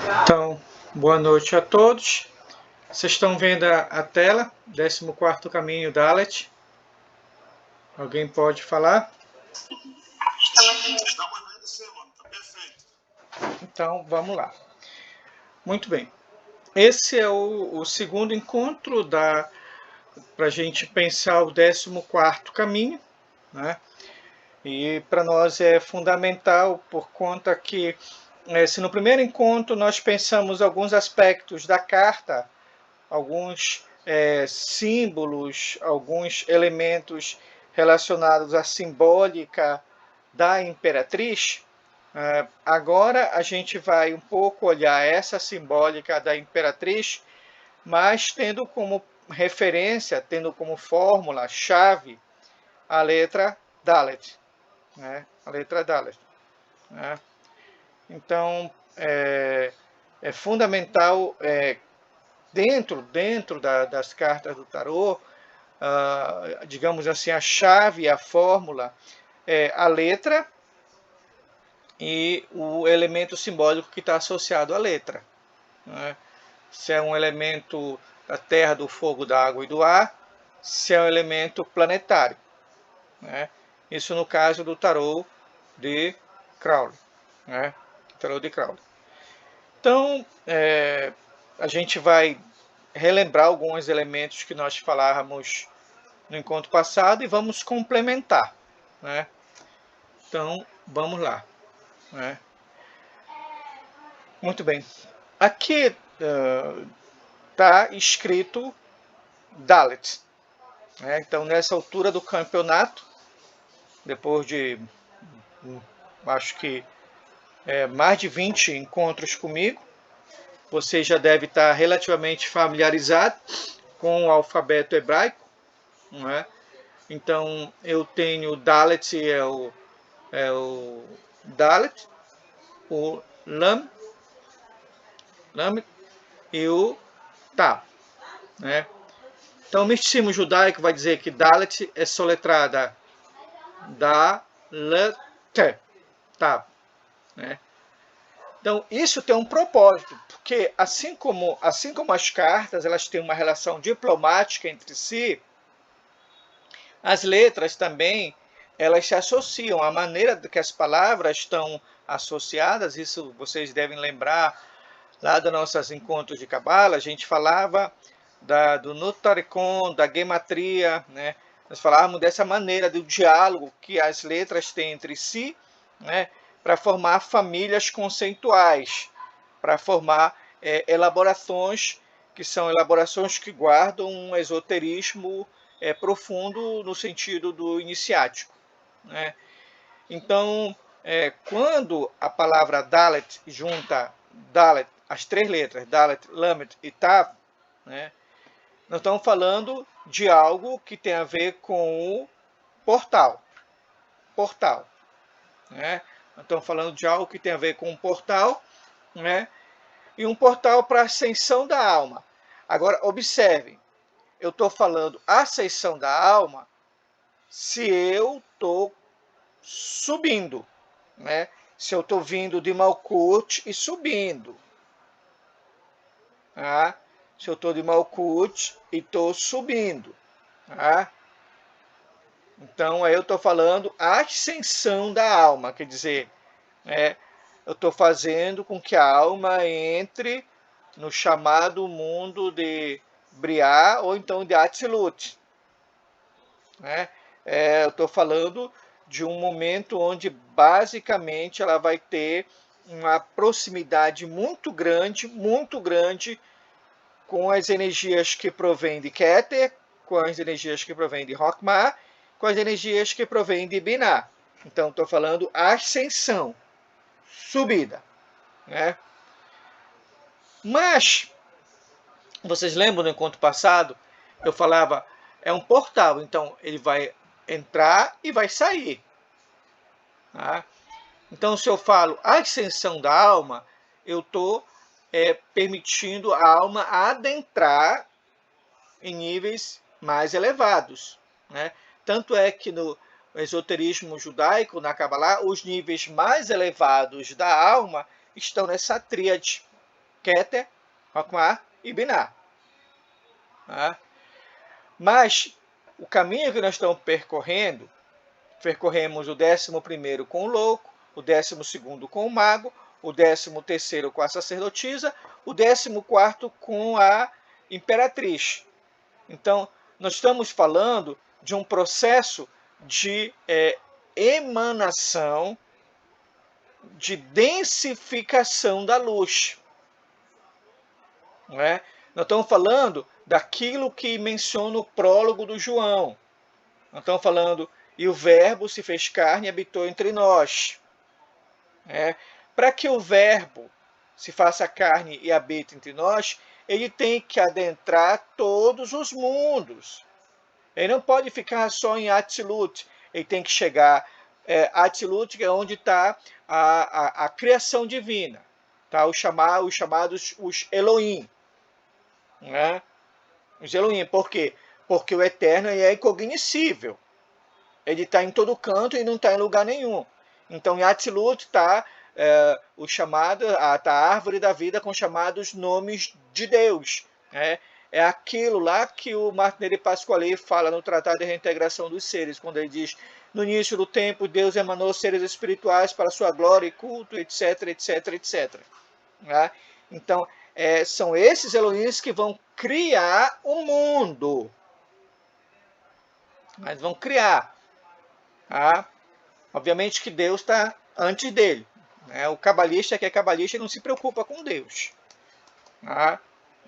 Então, boa noite a todos. Vocês estão vendo a tela, 14º caminho Dalet. Alguém pode falar? Estamos vendo sim, mano. Tá perfeito. Então, vamos lá. Muito bem. Esse é o segundo encontro para a gente pensar o 14º caminho, né? E para nós é fundamental por conta que se no primeiro encontro nós pensamos alguns aspectos da carta, alguns símbolos, alguns elementos relacionados à simbólica da imperatriz, agora a gente vai um pouco olhar essa simbólica da imperatriz, mas tendo como referência, tendo como fórmula, chave, a letra Dalet, né? A letra Dalet, né? Então, é fundamental, dentro das cartas do tarô, digamos assim, a chave, a fórmula, é a letra e o elemento simbólico que está associado à letra, né? Se é um elemento da terra, do fogo, da água e do ar, se é um elemento planetário, né? Isso no caso do tarô de Crowley, né? Tarô de Crowley. Então, a gente vai relembrar alguns elementos que nós falávamos no encontro passado e vamos complementar, né? Então, vamos lá, né? Muito bem. Aqui está escrito Dalet, né? Então, nessa altura do campeonato, depois de, acho que mais de 20 encontros comigo, você já deve estar relativamente familiarizado com o alfabeto hebraico, não é? Então, eu tenho o Dalet, é o Dalet, o Lam e o Tav, né? Então, o misticismo judaico vai dizer que Dalet é soletrada Dalet, Tav, né? Então, isso tem um propósito, porque assim como as cartas elas têm uma relação diplomática entre si, as letras também elas se associam. A maneira que as palavras estão associadas, isso vocês devem lembrar lá dos nossos encontros de Cabala, a gente falava do Notarikon, da gematria, né? Nós falávamos dessa maneira do diálogo que as letras têm entre si, né? Para formar famílias conceituais, para formar elaborações que são elaborações que guardam um esoterismo profundo no sentido do iniciático, né? Então, quando a palavra Dalet junta Dalet, as três letras, Dalet, Lamet e Tav, né, nós estamos falando de algo que tem a ver com o portal. Portal, né? Nós estamos falando de algo que tem a ver com um portal, né? E um portal para a ascensão da alma. Agora, observem, eu estou falando ascensão da alma se eu estou subindo, né? Se eu estou vindo de Malkuth e subindo, tá? Se eu estou de Malkuth e estou subindo, tá? Então, aí eu estou falando a ascensão da alma, quer dizer, eu estou fazendo com que a alma entre no chamado mundo de Briá ou então de Atzilut, né? Eu estou falando de um momento onde basicamente ela vai ter uma proximidade muito grande com as energias que provêm de Keter, com as energias que provêm de Rockmar, com as energias que provêm de Binah. Então, estou falando ascensão, subida, né? Mas, vocês lembram no encontro passado, eu falava, é um portal, então ele vai entrar e vai sair. Tá? Então, se eu falo ascensão da alma, eu estou permitindo a alma adentrar em níveis mais elevados, né? Tanto é que no esoterismo judaico, na Kabbalah, os níveis mais elevados da alma estão nessa tríade, Keter, Chokmah e Binah. Tá? Mas o caminho que nós estamos percorrendo, percorremos o 11º com o louco, o 12º com o mago, o 13º com a sacerdotisa, o 14º com a imperatriz. Então, nós estamos falando de um processo de emanação, de densificação da luz. Não é? Nós estamos falando daquilo que menciona o prólogo do João. Nós estamos falando, e o Verbo se fez carne e habitou entre nós. Para que o Verbo se faça carne e habite entre nós, ele tem que adentrar todos os mundos. Ele não pode ficar só em Atzilut. Ele tem que chegar Atzilut, que é onde está a criação divina. Tá? Os chamados os Elohim. Né? Os Elohim. Por quê? Porque o Eterno é incognoscível. Ele está em todo canto e não está em lugar nenhum. Então, em Atzilut está o chamado, a árvore da vida com chamados nomes de Deus. É aquilo lá que o Martinelli Pasquale fala no Tratado de Reintegração dos Seres, quando ele diz: no início do tempo, Deus emanou seres espirituais para sua glória e culto, etc, etc, etc. Então, são esses Elohims que vão criar o mundo. Mas vão criar. Obviamente que Deus está antes dele. O cabalista que é cabalista não se preocupa com Deus.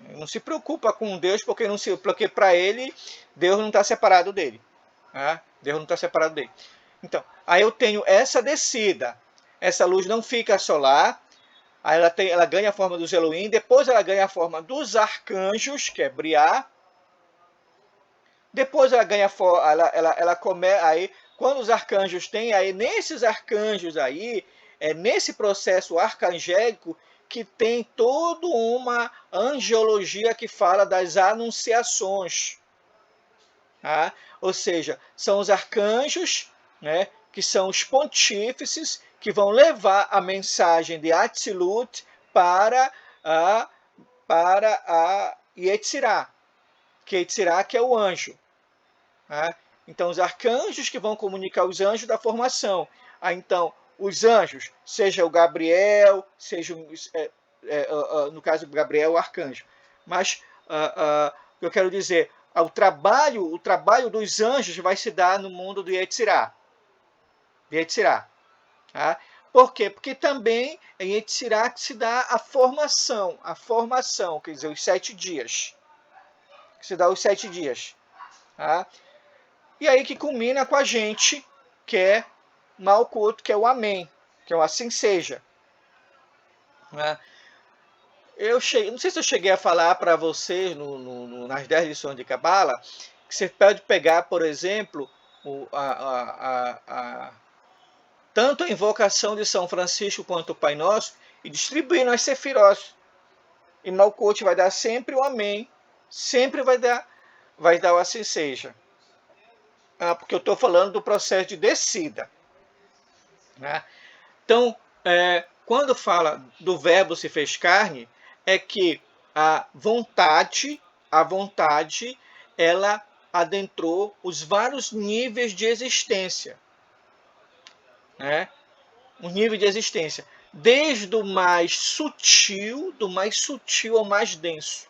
Não se preocupa com Deus porque para ele Deus não está separado dele. Deus não está separado dele. Então, aí eu tenho essa descida. Essa luz não fica só lá. Aí ela ganha a forma dos Elohim. Depois ela ganha a forma dos arcanjos, que é Briá. Depois ela ganha ela começa aí quando os arcanjos têm aí nesses arcanjos aí nesse processo arcangélico que tem toda uma angelologia que fala das anunciações. Ou seja, são os arcanjos, que são os pontífices que vão levar a mensagem de Atzilut para a Yetzirah, que é o anjo. Então, os arcanjos que vão comunicar os anjos da formação. Então, os anjos, seja o Gabriel, seja, no caso do Gabriel, o arcanjo. Mas, eu quero dizer, o trabalho dos anjos vai se dar no mundo do Yetzirah. Por quê? Porque também em Yetzirah que se dá a formação, quer dizer, os 7 dias. Que se dá os 7 dias. E aí que culmina com a gente, que é Malkut, que é o Amém, que é o assim seja. Não sei se eu cheguei a falar para vocês nas 10 lições de Cabala, que você pode pegar, por exemplo, tanto a invocação de São Francisco quanto o Pai Nosso e distribuir nas Sefirós. E Malkut vai dar sempre o Amém, sempre vai dar o assim seja. Porque eu estou falando do processo de descida. Então, quando fala do Verbo se fez carne, é que a vontade, ela adentrou os vários níveis de existência. Um nível de existência. Desde o mais sutil, ao mais denso.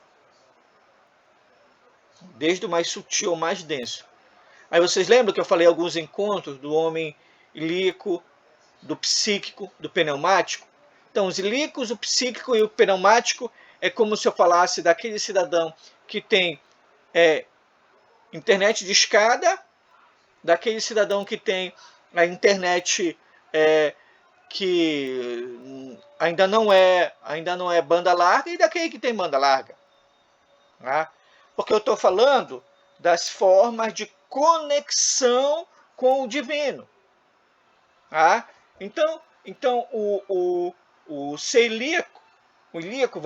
Desde o mais sutil ao mais denso. Aí vocês lembram que eu falei alguns encontros do homem ilíaco, do psíquico, do pneumático? Então, os ilíacos, o psíquico e o pneumático é como se eu falasse daquele cidadão que tem internet de escada, daquele cidadão que tem a internet que ainda não é banda larga e daquele que tem banda larga. Porque eu estou falando das formas de conexão com o divino. Então o ser ilíaco,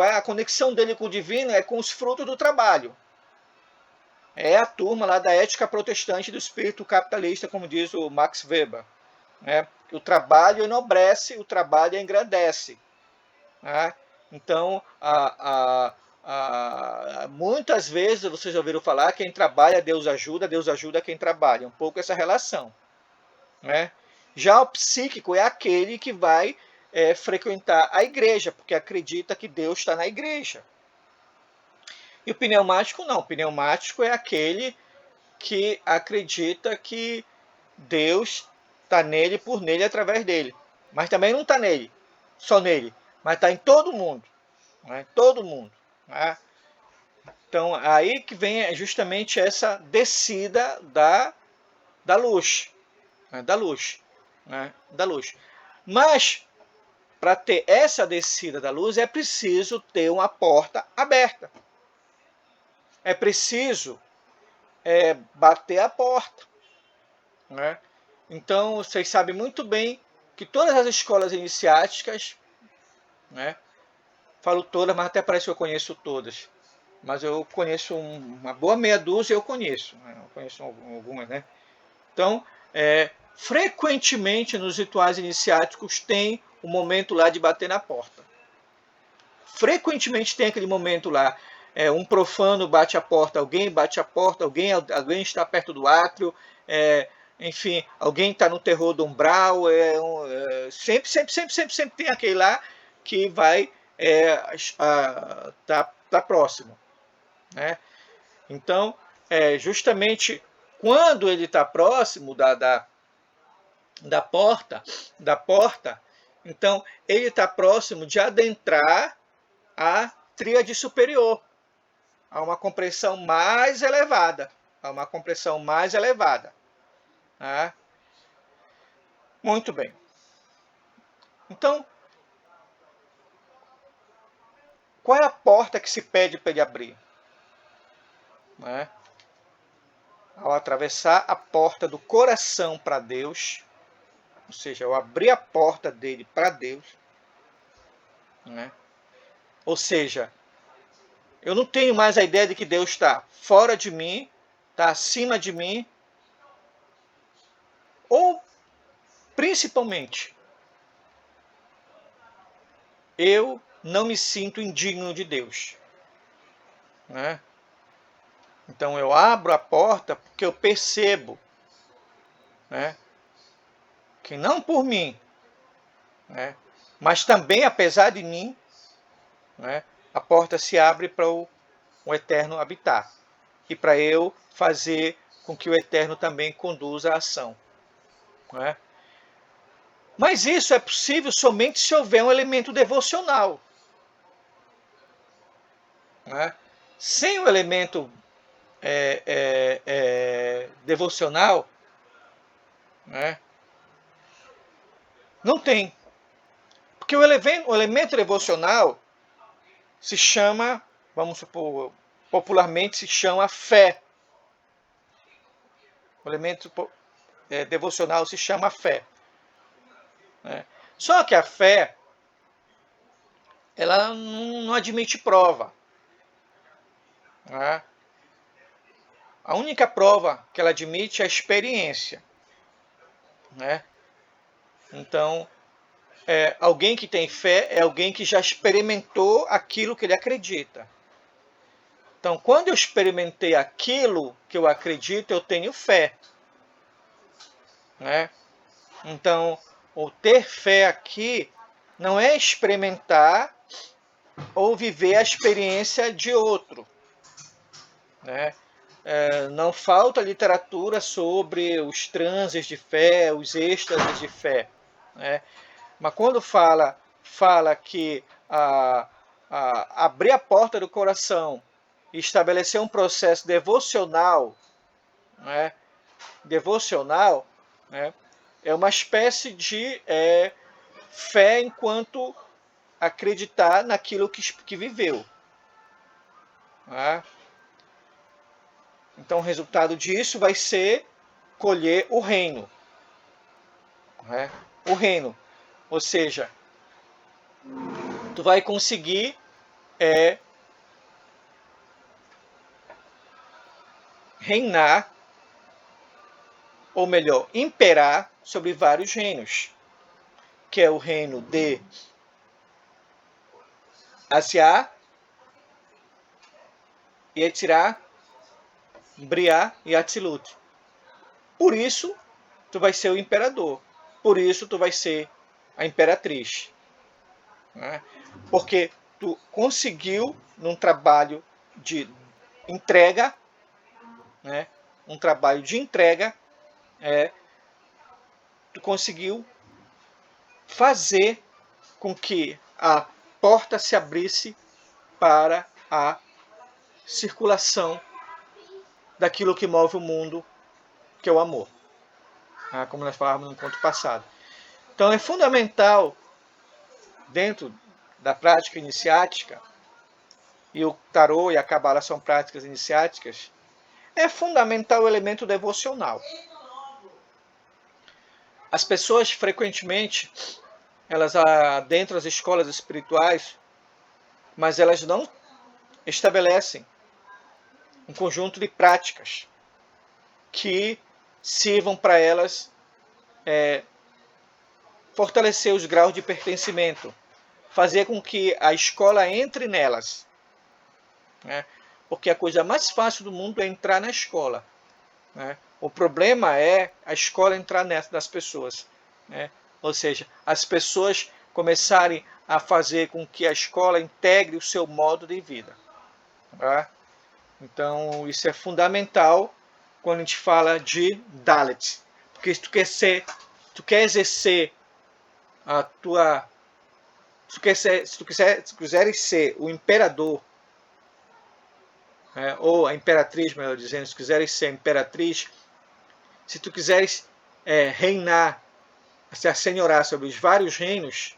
a conexão dele com o divino é com os frutos do trabalho. É a turma lá da ética protestante do espírito capitalista, como diz o Max Weber. O trabalho enobrece, o trabalho engrandece. Então, muitas vezes vocês já ouviram falar, quem trabalha, Deus ajuda quem trabalha. Um pouco essa relação. Né? Já o psíquico é aquele que vai frequentar a igreja, porque acredita que Deus está na igreja. E o pneumático não. O pneumático é aquele que acredita que Deus está nele, por nele, através dele. Mas também não está nele, só nele, mas está em todo mundo. Né? Todo mundo. Né? Então, aí que vem justamente essa descida da luz. Né? Da luz. Né? Da luz. Mas, para ter essa descida da luz, é preciso ter uma porta aberta. É preciso bater a porta. Né? Então, vocês sabem muito bem que todas as escolas iniciáticas, né, falo todas, mas até parece que eu conheço todas, mas eu conheço uma boa meia dúzia, eu conheço algumas, né? Então, frequentemente nos rituais iniciáticos tem o momento lá de bater na porta. Frequentemente tem aquele momento lá, um profano bate a porta, alguém bate a porta, alguém está perto do átrio, enfim, alguém está no terror do umbral, sempre tem aquele lá que vai tá próximo. Né? Então, justamente quando ele está próximo da porta, então ele está próximo de adentrar a tríade superior, a uma compressão mais elevada. Tá? Muito bem. Então, qual é a porta que se pede para ele abrir? Né? Ao atravessar a porta do coração para Deus, ou seja, ao abrir a porta dele para Deus, né? Ou seja, eu não tenho mais a ideia de que Deus está fora de mim, está acima de mim, ou, principalmente, eu não me sinto indigno de Deus. Né? Então eu abro a porta porque eu percebo, né, que não por mim, né, mas também apesar de mim, né, a porta se abre para o Eterno habitar. E para eu fazer com que o Eterno também conduza a ação. Né? Mas isso é possível somente se houver um elemento devocional. Né? Sem o elemento devocional, né, não tem. Porque o elemento devocional se chama, vamos supor, popularmente se chama fé. O elemento devocional se chama fé. Né? Só que a fé, ela não admite prova. Né? A única prova que ela admite é a experiência. Né? Então, alguém que tem fé é alguém que já experimentou aquilo que ele acredita. Então, quando eu experimentei aquilo que eu acredito, eu tenho fé. Né? Então, o ter fé aqui não é experimentar ou viver a experiência de outro. Né? Não falta literatura sobre os transes de fé, os êxtases de fé. Né? Mas quando fala que abrir a porta do coração e estabelecer um processo devocional, né? Né? É uma espécie de fé enquanto acreditar naquilo que viveu. Né? Então o resultado disso vai ser colher o reino. Né? O reino. Ou seja, tu vai conseguir reinar, ou melhor, imperar sobre vários reinos, que é o reino de Asiá, Yetzirah, Briá e Atzilut. Por isso, tu vai ser o imperador. Por isso, tu vai ser a imperatriz. Né? Porque tu conseguiu, num trabalho de entrega, né? Um trabalho de entrega, tu conseguiu fazer com que a porta se abrisse para a circulação daquilo que move o mundo, que é o amor, como nós falávamos no encontro passado. Então é fundamental, dentro da prática iniciática, e o tarô e a cabala são práticas iniciáticas, é fundamental o elemento devocional. As pessoas frequentemente, elas adentram as escolas espirituais, mas elas não estabelecem um conjunto de práticas que sirvam para elas fortalecer os graus de pertencimento, fazer com que a escola entre nelas. Né? Porque a coisa mais fácil do mundo é entrar na escola. Né? O problema é a escola entrar nessa das pessoas. Né? Ou seja, as pessoas começarem a fazer com que a escola integre o seu modo de vida. Tá? Então, isso é fundamental quando a gente fala de Dalit. Porque se tu quer exercer a tua... Se tu quiseres ser o imperador, ou a imperatriz, melhor dizendo, se quiseres ser a imperatriz, se tu quiseres reinar, se assenhorar sobre os vários reinos,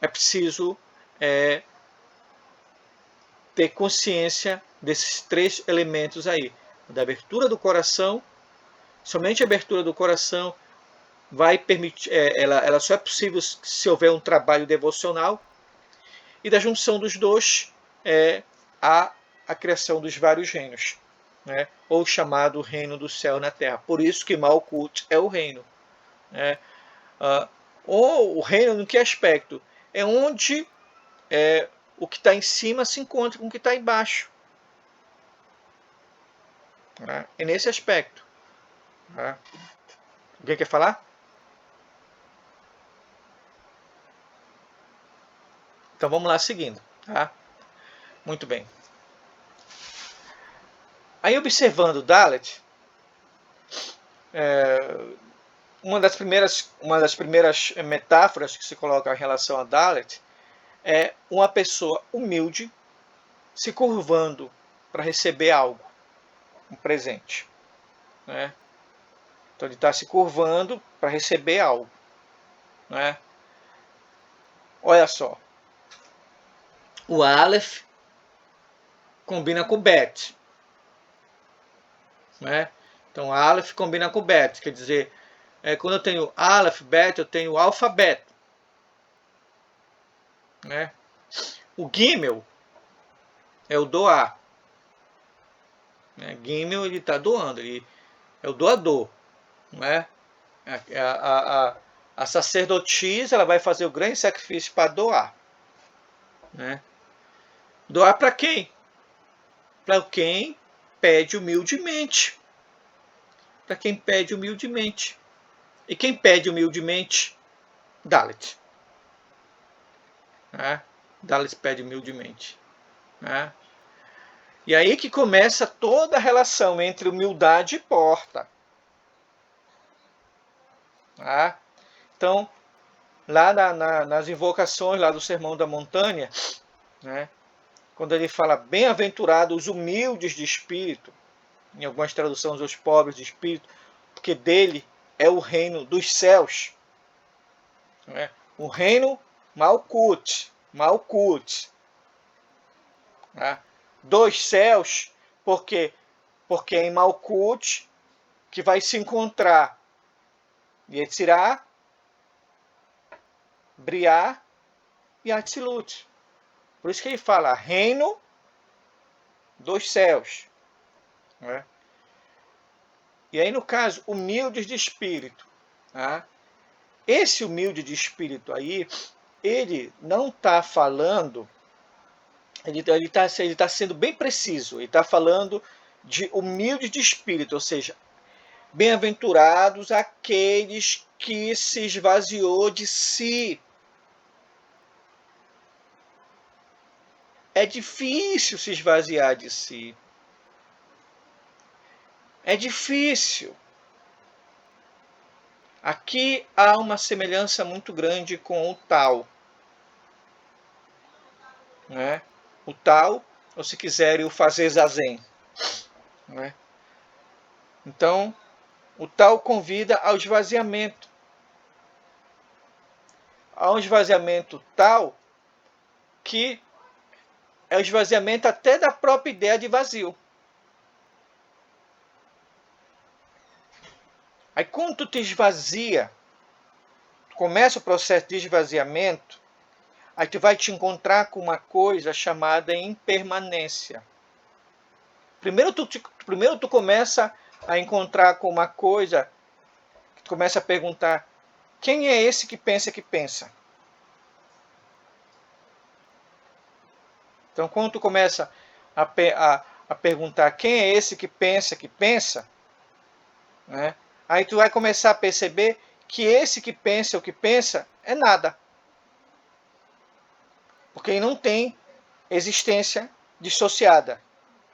é preciso ter consciência desses 3 elementos aí. Da abertura do coração, somente a abertura do coração vai permitir, ela só é possível se houver um trabalho devocional, e da junção dos dois a criação dos vários reinos, né? Ou chamado reino do céu na terra. Por isso que Malkut é o reino. Né? Ou o reino, no que aspecto? É onde o que está em cima se encontra com o que está embaixo. Né? É nesse aspecto. Né? Alguém quer falar? Então vamos lá seguindo. Tá? Muito bem. Aí observando Dalet, uma das primeiras metáforas que se coloca em relação a Dalet é uma pessoa humilde se curvando para receber algo, um presente. Né? Então ele está se curvando para receber algo. Né? Olha só. O Aleph combina com o Bet. Né? Então Aleph combina com o Bet. Quer dizer, quando eu tenho Aleph, Bet, eu tenho alfabeto. Né? O Gimel é o doar. Né? Gimel, ele está doando, ele é o doador. Né? A sacerdotisa, ela vai fazer o grande sacrifício para doar. Né? Doar para quem? Para quem pede humildemente. Para quem pede humildemente. E quem pede humildemente? Dalit. Né? Dalit pede humildemente. Né? E aí que começa toda a relação entre humildade e porta. Tá? Então, lá nas invocações lá do Sermão da Montanha, né, quando ele fala bem-aventurados os humildes de espírito, em algumas traduções os pobres de espírito, porque dele é o reino dos céus. Né? O reino Malkut. Né? Dos céus, porque é em Malkut que vai se encontrar Yetzirah, Briá e Atzilut. Por isso que ele fala reino dos céus. Né? E aí, no caso, humildes de espírito. Tá? Esse humilde de espírito aí, ele não está falando ele tá sendo bem preciso. Ele está falando de humilde de espírito, ou seja, bem-aventurados aqueles que se esvaziou de si. É difícil se esvaziar de si. É difícil. Aqui há uma semelhança muito grande com o Tao, né? O Tao, ou se quiserem, o fazer zazen, né? Então, o Tao convida ao esvaziamento. Há um esvaziamento tal que é o esvaziamento até da própria ideia de vazio. Aí quando tu te esvazia, tu começa o processo de esvaziamento, aí tu vai te encontrar com uma coisa chamada impermanência. Primeiro tu começa a encontrar com uma coisa, tu começa a perguntar, quem é esse que pensa que pensa? Então quando tu começa a perguntar quem é esse que pensa, né? Aí tu vai começar a perceber que esse que pensa o que pensa é nada. Porque ele não tem existência dissociada.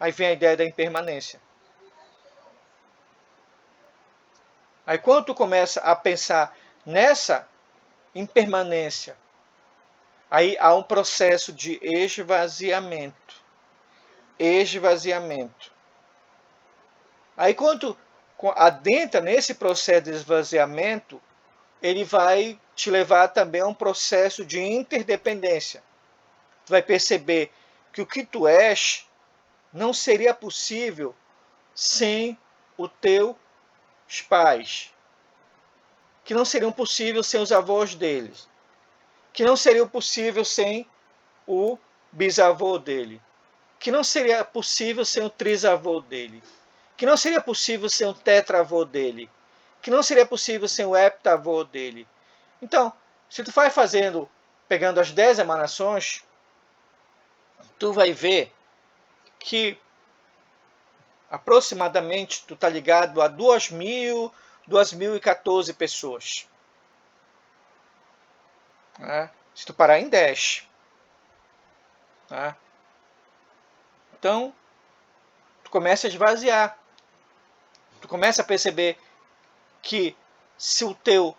Aí vem a ideia da impermanência. Aí quando tu começa a pensar nessa impermanência, aí há um processo de esvaziamento. Esvaziamento. Aí quando tu adentra nesse processo de esvaziamento, ele vai te levar também a um processo de interdependência. Tu vai perceber que o que tu és não seria possível sem os teus pais, que não seriam possíveis sem os avós deles, que não seria possível sem o bisavô dele, que não seria possível sem o trisavô dele, que não seria possível sem o tetravô dele, que não seria possível sem o heptavô dele. Então, se tu vai pegando as 10 emanações, tu vai ver que aproximadamente tu tá ligado a 2.014 pessoas. Né? Se tu parar em 10. Né? Então, tu começa a esvaziar. Tu começa a perceber que se o teu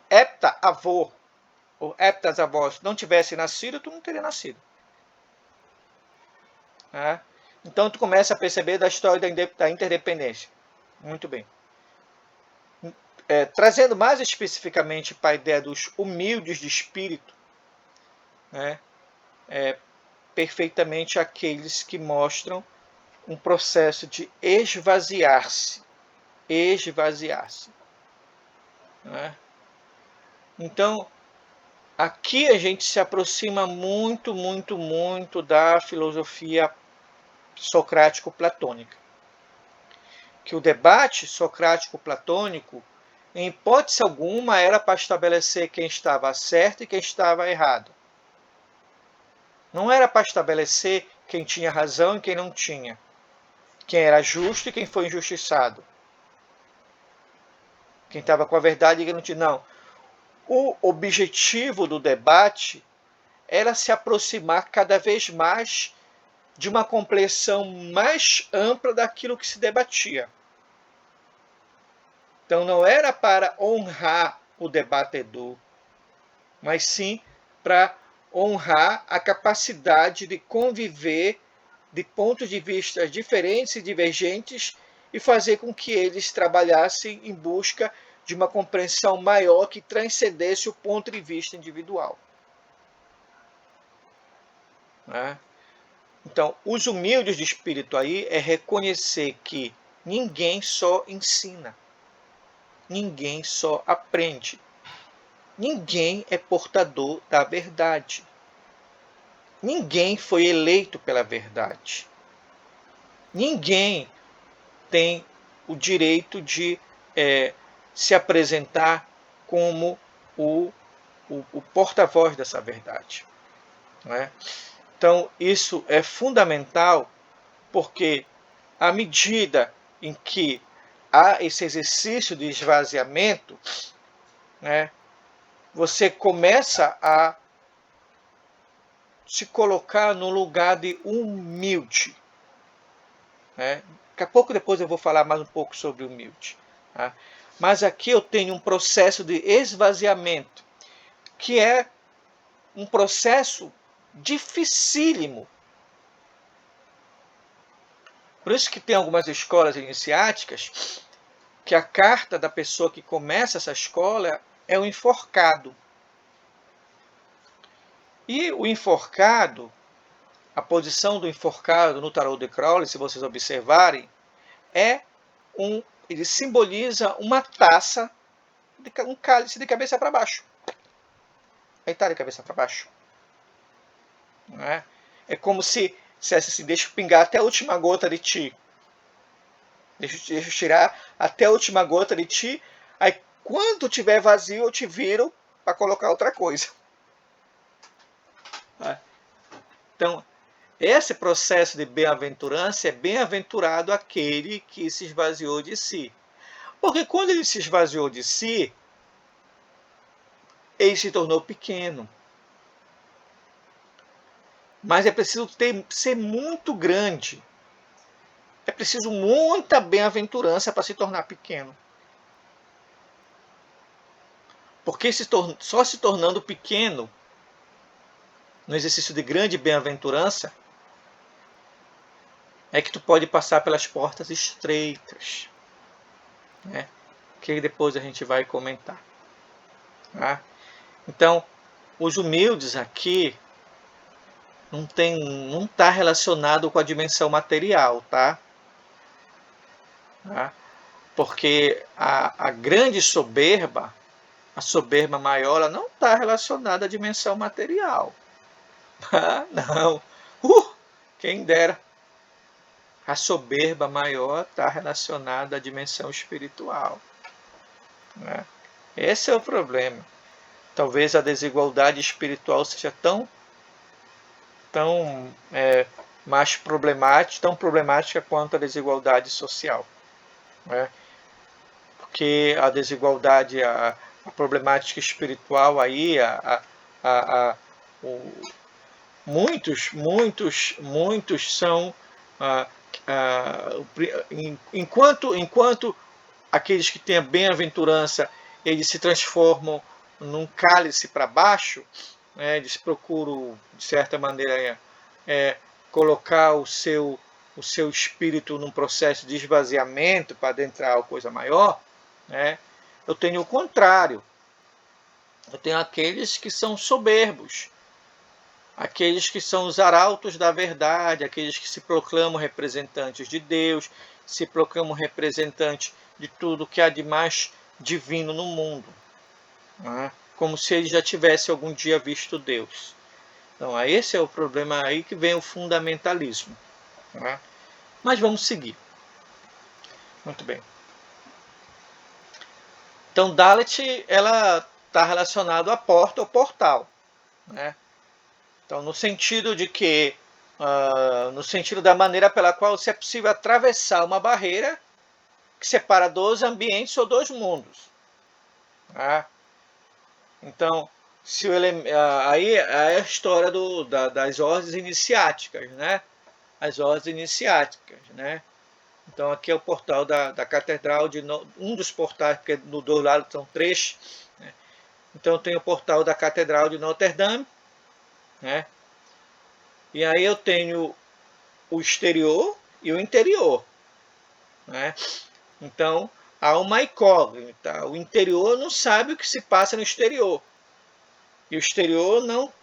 hepta-avô ou heptas-avós não tivesse nascido, tu não teria nascido. Né? Então, tu começa a perceber da história da interdependência. Muito bem. Trazendo mais especificamente para a ideia dos humildes de espírito, né? Perfeitamente aqueles que mostram um processo de esvaziar-se. Esvaziar-se. Né? Então, aqui a gente se aproxima muito, muito, muito da filosofia socrático-platônica. Que o debate socrático-platônico, em hipótese alguma, era para estabelecer quem estava certo e quem estava errado. Não era para estabelecer quem tinha razão e quem não tinha. Quem era justo e quem foi injustiçado. Quem estava com a verdade e quem não tinha. Não. O objetivo do debate era se aproximar cada vez mais de uma compreensão mais ampla daquilo que se debatia. Então não era para honrar o debatedor, mas sim para honrar a capacidade de conviver de pontos de vista diferentes e divergentes e fazer com que eles trabalhassem em busca de uma compreensão maior que transcendesse o ponto de vista individual. Né? Então, os humildes de espírito aí é reconhecer que ninguém só ensina, ninguém só aprende, ninguém é portador da verdade, ninguém foi eleito pela verdade, ninguém tem o direito de se apresentar como o porta-voz dessa verdade. né? Então, isso é fundamental, porque à medida em que há esse exercício de esvaziamento, né, você começa a se colocar no lugar de humilde. Né? Daqui a pouco depois eu vou falar mais um pouco sobre humilde. Tá? Mas aqui eu tenho um processo de esvaziamento, que é um processo dificílimo. Por isso que tem algumas escolas iniciáticas que a carta da pessoa que começa essa escola é o enforcado. E o enforcado, a posição do enforcado no tarot de Crowley, se vocês observarem, ele simboliza uma taça, um cálice de cabeça para baixo. Aí está de cabeça para baixo. Não é? É como se dissesse assim, deixa eu pingar até a última gota de ti. Deixa eu tirar até a última gota de ti. Aí quando tiver vazio eu te viro para colocar outra coisa. Então, esse processo de bem-aventurança é bem-aventurado aquele que se esvaziou de si. Porque quando ele se esvaziou de si, ele se tornou pequeno. Mas é preciso ser muito grande. É preciso muita bem-aventurança para se tornar pequeno. Porque só se tornando pequeno, no exercício de grande bem-aventurança, é que tu pode passar pelas portas estreitas. Né? Que depois a gente vai comentar. Tá? Então, os humildes aqui não está relacionado com a dimensão material, tá? Porque a grande soberba, a soberba maior, ela não está relacionada à dimensão material. Não. Quem dera. A soberba maior está relacionada à dimensão espiritual. Né? Esse é o problema. Talvez a desigualdade espiritual seja tão mais problemática, tão problemática quanto a desigualdade social. Né? Porque a desigualdade, a problemática espiritual aí, muitos são enquanto aqueles que têm a bem-aventurança eles se transformam num cálice para baixo, né, eles procuram de certa maneira colocar o seu espírito num processo de esvaziamento para adentrar a coisa maior, né? Eu tenho o contrário. Eu tenho aqueles que são soberbos, aqueles que são os arautos da verdade, aqueles que se proclamam representantes de Deus, se proclamam representantes de tudo que há de mais divino no mundo, né? Como se eles já tivessem algum dia visto Deus. Então, esse é o problema aí que vem o fundamentalismo. Né? Mas vamos seguir. Muito bem. Então, Dalit, ela está relacionada à porta ou portal. Né? Então, no sentido de que, no sentido da maneira pela qual se é possível atravessar uma barreira que separa dois ambientes ou dois mundos. Né? Então, aí é a história das ordens iniciáticas, né? As ordens iniciáticas, né? Então aqui é o portal da catedral, um dos portais, porque no dois lados são três. Né? Então tem o portal da catedral de Notre Dame, né? E aí eu tenho o exterior e o interior, né? Então há uma incógnita. O interior não sabe o que se passa no exterior. E o exterior não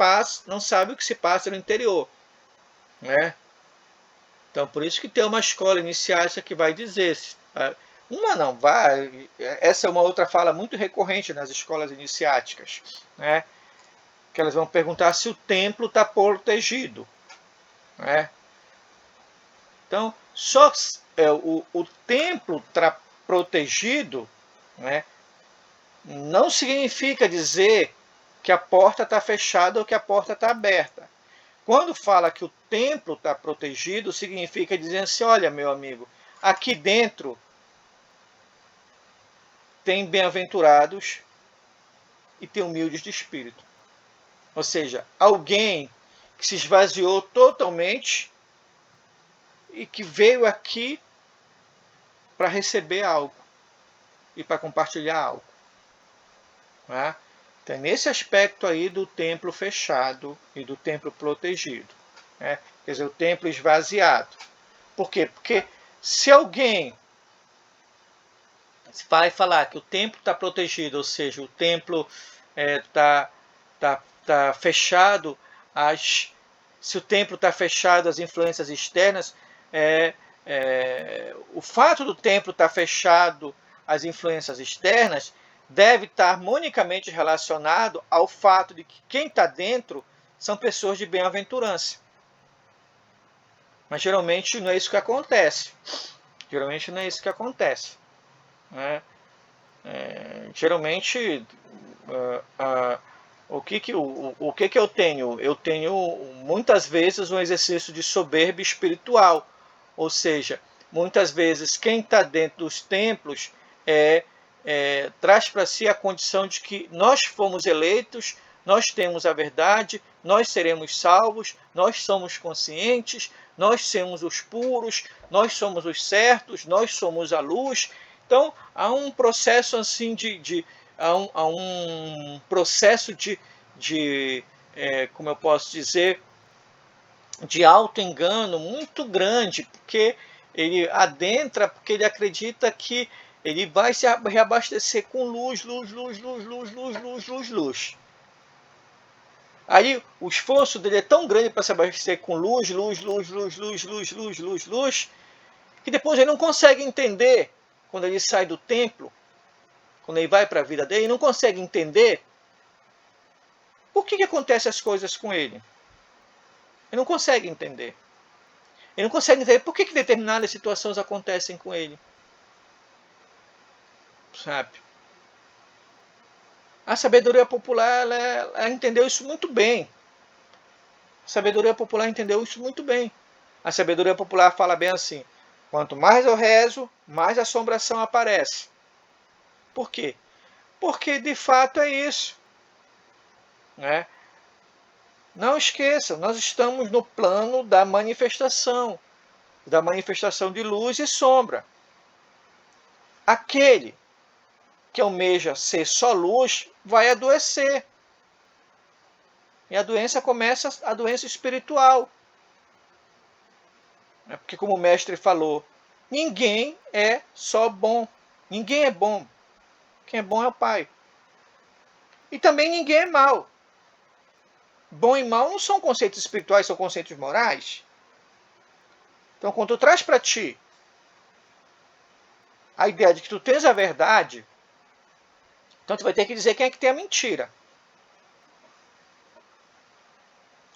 sabe o que se passa no interior. Né? Então, por isso que tem uma escola iniciática que vai dizer... Essa é uma outra fala muito recorrente nas escolas iniciáticas. Né? Que elas vão perguntar se o templo está protegido. Né? Então, só o templo está protegido, né, não significa dizer que a porta está fechada ou que a porta está aberta. Quando fala que o templo está protegido, significa dizer assim, olha, meu amigo, aqui dentro tem bem-aventurados e tem humildes de espírito. Ou seja, alguém que se esvaziou totalmente e que veio aqui para receber algo e para compartilhar algo. Né? Então, nesse aspecto aí do templo fechado e do templo protegido. Né? Quer dizer, o templo esvaziado. Por quê? Porque se alguém vai falar que o templo está protegido, ou seja, o templo está fechado, se o templo está fechado às influências externas, o fato do templo estar fechado às influências externas deve estar harmonicamente relacionado ao fato de que quem está dentro são pessoas de bem-aventurança. Mas geralmente não é isso que acontece. Geralmente não é isso que acontece. Né? Geralmente, o que eu tenho? Eu tenho muitas vezes um exercício de soberba espiritual. Ou seja, muitas vezes quem está dentro dos templos traz para si a condição de que nós fomos eleitos, nós temos a verdade, nós seremos salvos, nós somos conscientes, nós somos os puros, nós somos os certos, nós somos a luz. Então, há um processo assim há um processo como eu posso dizer, de auto-engano muito grande, porque ele adentra, porque ele acredita que ele vai se reabastecer com luz. Aí o esforço dele é tão grande para se abastecer com luz, que depois ele não consegue entender, quando ele sai do templo, quando ele vai para a vida dele, ele não consegue entender por que acontecem as coisas com ele. Ele não consegue entender. Ele não consegue entender por que determinadas situações acontecem com ele. Sabe? A sabedoria popular ela entendeu isso muito bem. A sabedoria popular entendeu isso muito bem. A sabedoria popular fala bem assim: quanto mais eu rezo, mais assombração aparece. Por quê? Porque de fato é isso. Né? Não esqueçam, nós estamos no plano da manifestação de luz e sombra. Aquele que almeja ser só luz vai adoecer. E a doença começa a doença espiritual. Porque como o mestre falou, ninguém é só bom. Ninguém é bom. Quem é bom é o Pai. E também ninguém é mau. Bom e mal não são conceitos espirituais, são conceitos morais. Então, quando tu traz para ti a ideia de que tu tens a verdade, então tu vai ter que dizer quem é que tem a mentira.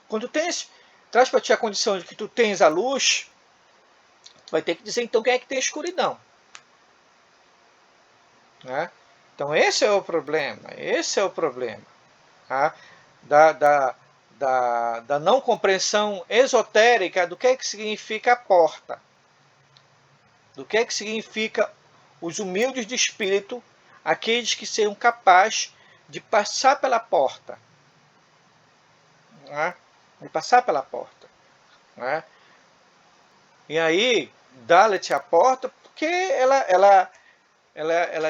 Quando tu traz para ti a condição de que tu tens a luz, tu vai ter que dizer então quem é que tem a escuridão. Né? Então esse é o problema. Tá? Da não compreensão esotérica do que é que significa a porta. Do que é que significa os humildes de espírito, aqueles que sejam capazes de passar pela porta. Né? De passar pela porta. Né? E aí, Dalet a porta, porque ela,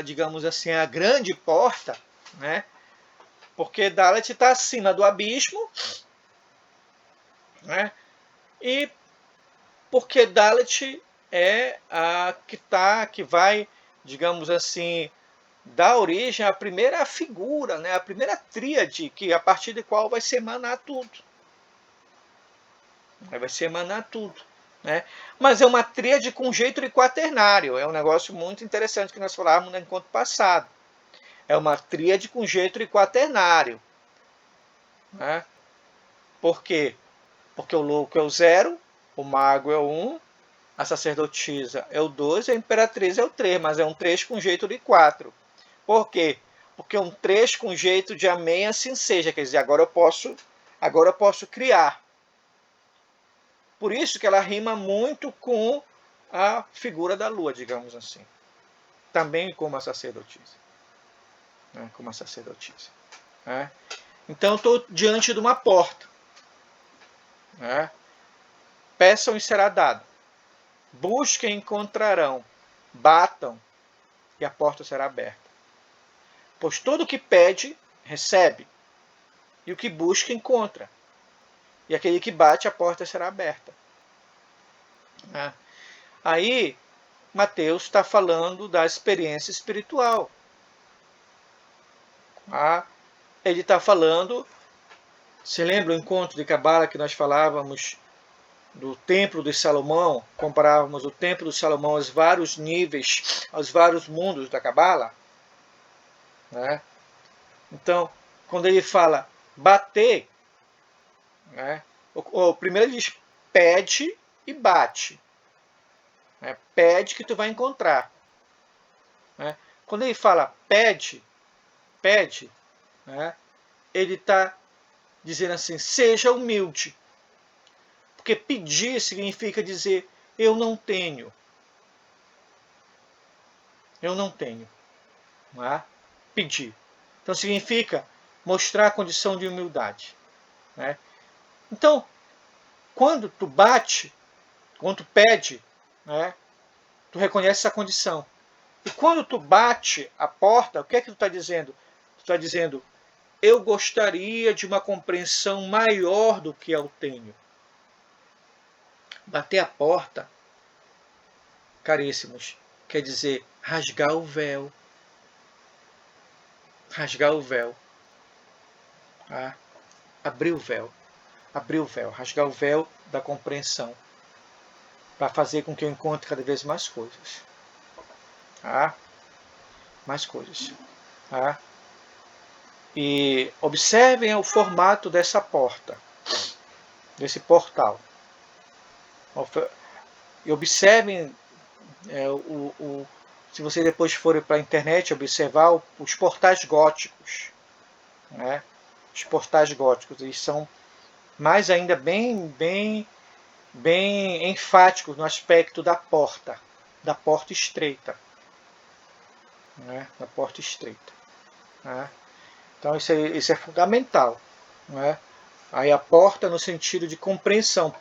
digamos assim, é a grande porta, né? Porque Dalet está acima do abismo, né? E porque Dalet é a que vai, digamos assim, dar origem à primeira figura, né? A primeira tríade, que a partir de qual vai se emanar tudo. Vai se emanar tudo. Né? Mas é uma tríade com jeito de quaternário. É um negócio muito interessante que nós falávamos no encontro passado. É uma tríade com jeito de quaternário. Né? Por quê? Porque o louco é o 0, o mago é o 1, a sacerdotisa é o 2 e a imperatriz é o 3, mas é um 3 com jeito de 4. Por quê? Porque um 3 com jeito de amém assim seja. Quer dizer, agora eu posso criar. Por isso que ela rima muito com a figura da lua, digamos assim. Também como a sacerdotisa. Né? Como a sacerdotisa. Né? Então eu estou diante de uma porta. Né? Peçam e será dado. Busquem e encontrarão. Batam e a porta será aberta. Pois todo o que pede, recebe. E o que busca, encontra. E aquele que bate, a porta será aberta. Aí, Mateus está falando da experiência espiritual. Ele está falando, se lembra o encontro de Cabala que nós falávamos do Templo de Salomão, comparávamos o Templo de Salomão aos vários níveis, aos vários mundos da Cabala? Né? Então, quando ele fala bater, né? O primeiro ele diz pede e bate. Né? Pede que tu vai encontrar. Né? Quando ele fala pede, né? Ele está dizendo assim, seja humilde. Porque pedir significa dizer, eu não tenho. Eu não tenho. Não é? Pedir. Então significa mostrar a condição de humildade. Né? Então, quando tu bate, quando tu pede, né, tu reconhece essa condição. E quando tu bate a porta, o que é que tu está dizendo? Tu está dizendo, eu gostaria de uma compreensão maior do que eu tenho. Bater a porta, caríssimos, quer dizer rasgar o véu. Rasgar o véu. Tá? Abrir o véu. Abrir o véu. Rasgar o véu da compreensão. Para fazer com que eu encontre cada vez mais coisas. Tá? Mais coisas. Tá? E observem o formato dessa porta. Desse portal. E observem, se vocês depois forem para a internet observar os portais góticos. Né? Os portais góticos, eles são mais ainda bem enfáticos no aspecto da porta estreita. Né? Da porta estreita. Né? Então isso é fundamental. Né? Aí a porta no sentido de compreensão.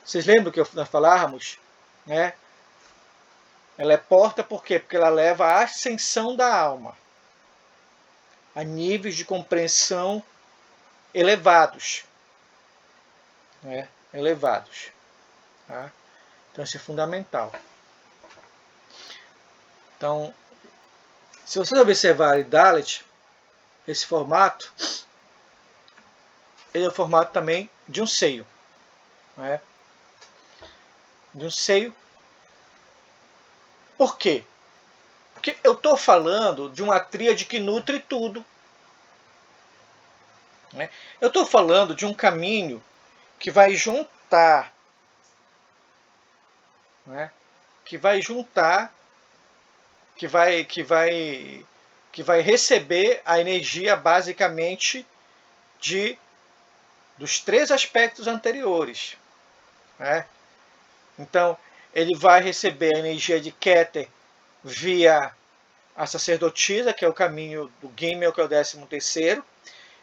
Vocês lembram que nós falávamos? Né? Ela é porta por quê? Porque ela leva à ascensão da alma. A níveis de compreensão elevados. Né? Elevados. Tá? Então isso é fundamental. Então, se vocês observarem Dalet, esse formato, ele é o formato também de um seio. Né? De um seio. Por quê? Porque eu estou falando de uma tríade que nutre tudo. Né? Eu estou falando de um caminho que vai juntar, né? Que vai juntar, que vai receber a energia basicamente dos três aspectos anteriores. Né? Então, ele vai receber a energia de Keter via a sacerdotisa, que é o caminho do Gimel, que é o 13º.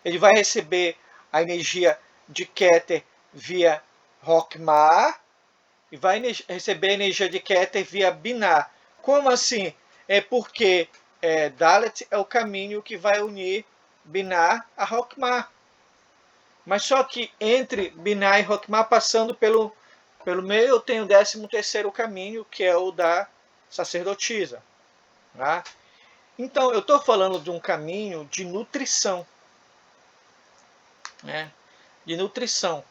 Ele vai receber a energia de Keter via Rokhmah e vai receber a energia de Keter via Binah. Como assim? É porque Dalet é o caminho que vai unir Binah a Rokhmah. Mas só que entre Binah e Rokhmah, passando pelo meio, eu tenho o 13º caminho, que é o da sacerdotisa. Tá? Então, eu estou falando de um caminho de nutrição. Né? De nutrição.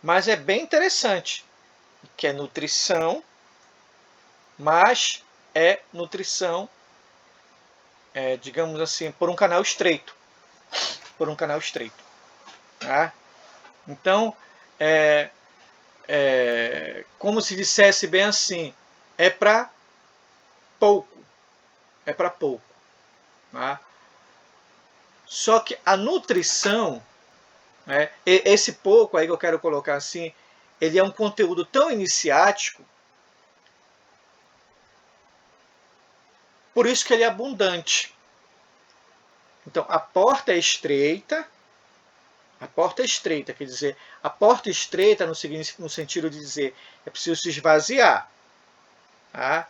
Mas é bem interessante, que é nutrição, mas é nutrição, digamos assim, por um canal estreito. Por um canal estreito. Tá? Então, como se dissesse bem assim, é para pouco. É para pouco. Tá? Só que a nutrição, esse pouco aí que eu quero colocar assim, ele é um conteúdo tão iniciático, por isso que ele é abundante. Então, a porta é estreita, quer dizer, a porta estreita no sentido de dizer, é preciso se esvaziar. Tá?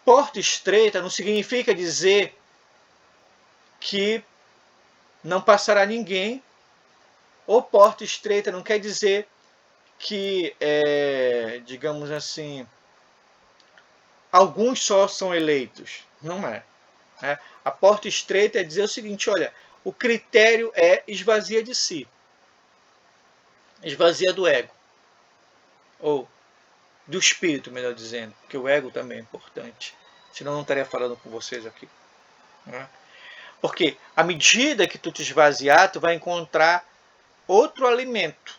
Porta estreita não significa dizer que não passará ninguém, ou porta estreita não quer dizer que, digamos assim, alguns só são eleitos. Não é. A porta estreita é dizer o seguinte, olha, o critério é esvazia de si. Esvazia do ego. Ou do espírito, melhor dizendo, porque o ego também é importante. Senão eu não estaria falando com vocês aqui. Porque à medida que tu te esvaziar, tu vai encontrar outro alimento.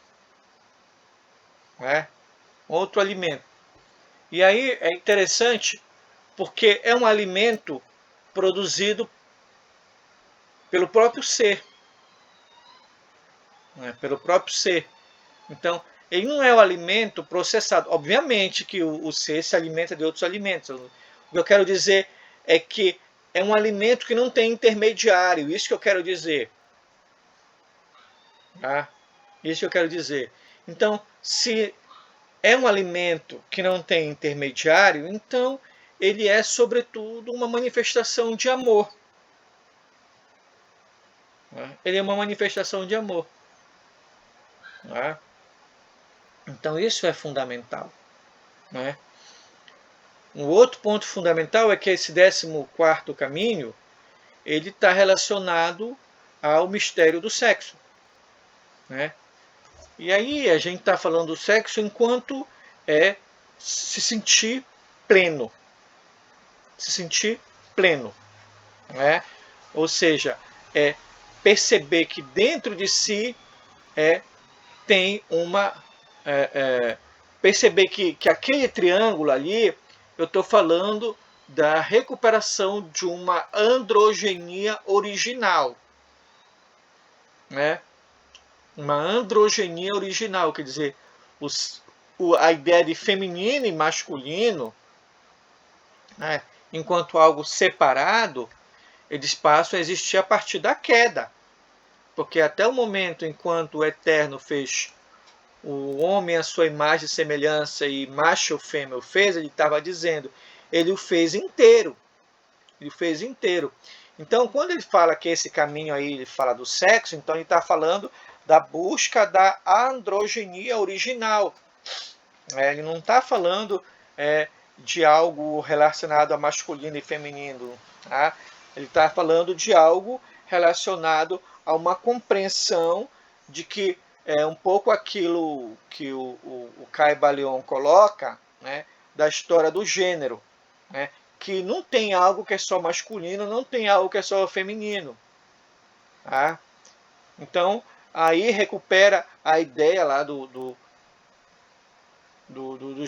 Outro alimento. E aí é interessante, porque é um alimento produzido pelo próprio ser. Pelo próprio ser. Então, ele não é um alimento processado. Obviamente que o ser se alimenta de outros alimentos. O que eu quero dizer é que é um alimento que não tem intermediário. Isso que eu quero dizer. Isso que eu quero dizer. Então, se é um alimento que não tem intermediário, então ele é, sobretudo, uma manifestação de amor. Ele é uma manifestação de amor. Então isso é fundamental. Um outro ponto fundamental é que esse 14º caminho, ele está relacionado ao mistério do sexo. E aí a gente está falando do sexo enquanto se sentir pleno. Se sentir pleno. Ou seja, perceber que dentro de si tem uma... perceber que aquele triângulo ali, eu estou falando da recuperação de uma androgenia original. Uma androgenia original, quer dizer, a ideia de feminino e masculino, enquanto algo separado, eles passam a existir a partir da queda. Porque até o momento enquanto o Eterno fez o homem à sua imagem e semelhança e macho ou fêmea o fez, ele estava dizendo, ele o fez inteiro. Ele o fez inteiro. Então, quando ele fala que esse caminho aí, ele fala do sexo, então ele está falando da busca da androgenia original. Ele não está falando de algo relacionado a masculino e feminino. Ele está falando de algo relacionado a uma compreensão de que é um pouco aquilo que o Caibalion coloca, da história do gênero, que não tem algo que é só masculino, não tem algo que é só feminino. Então, aí recupera a ideia lá dos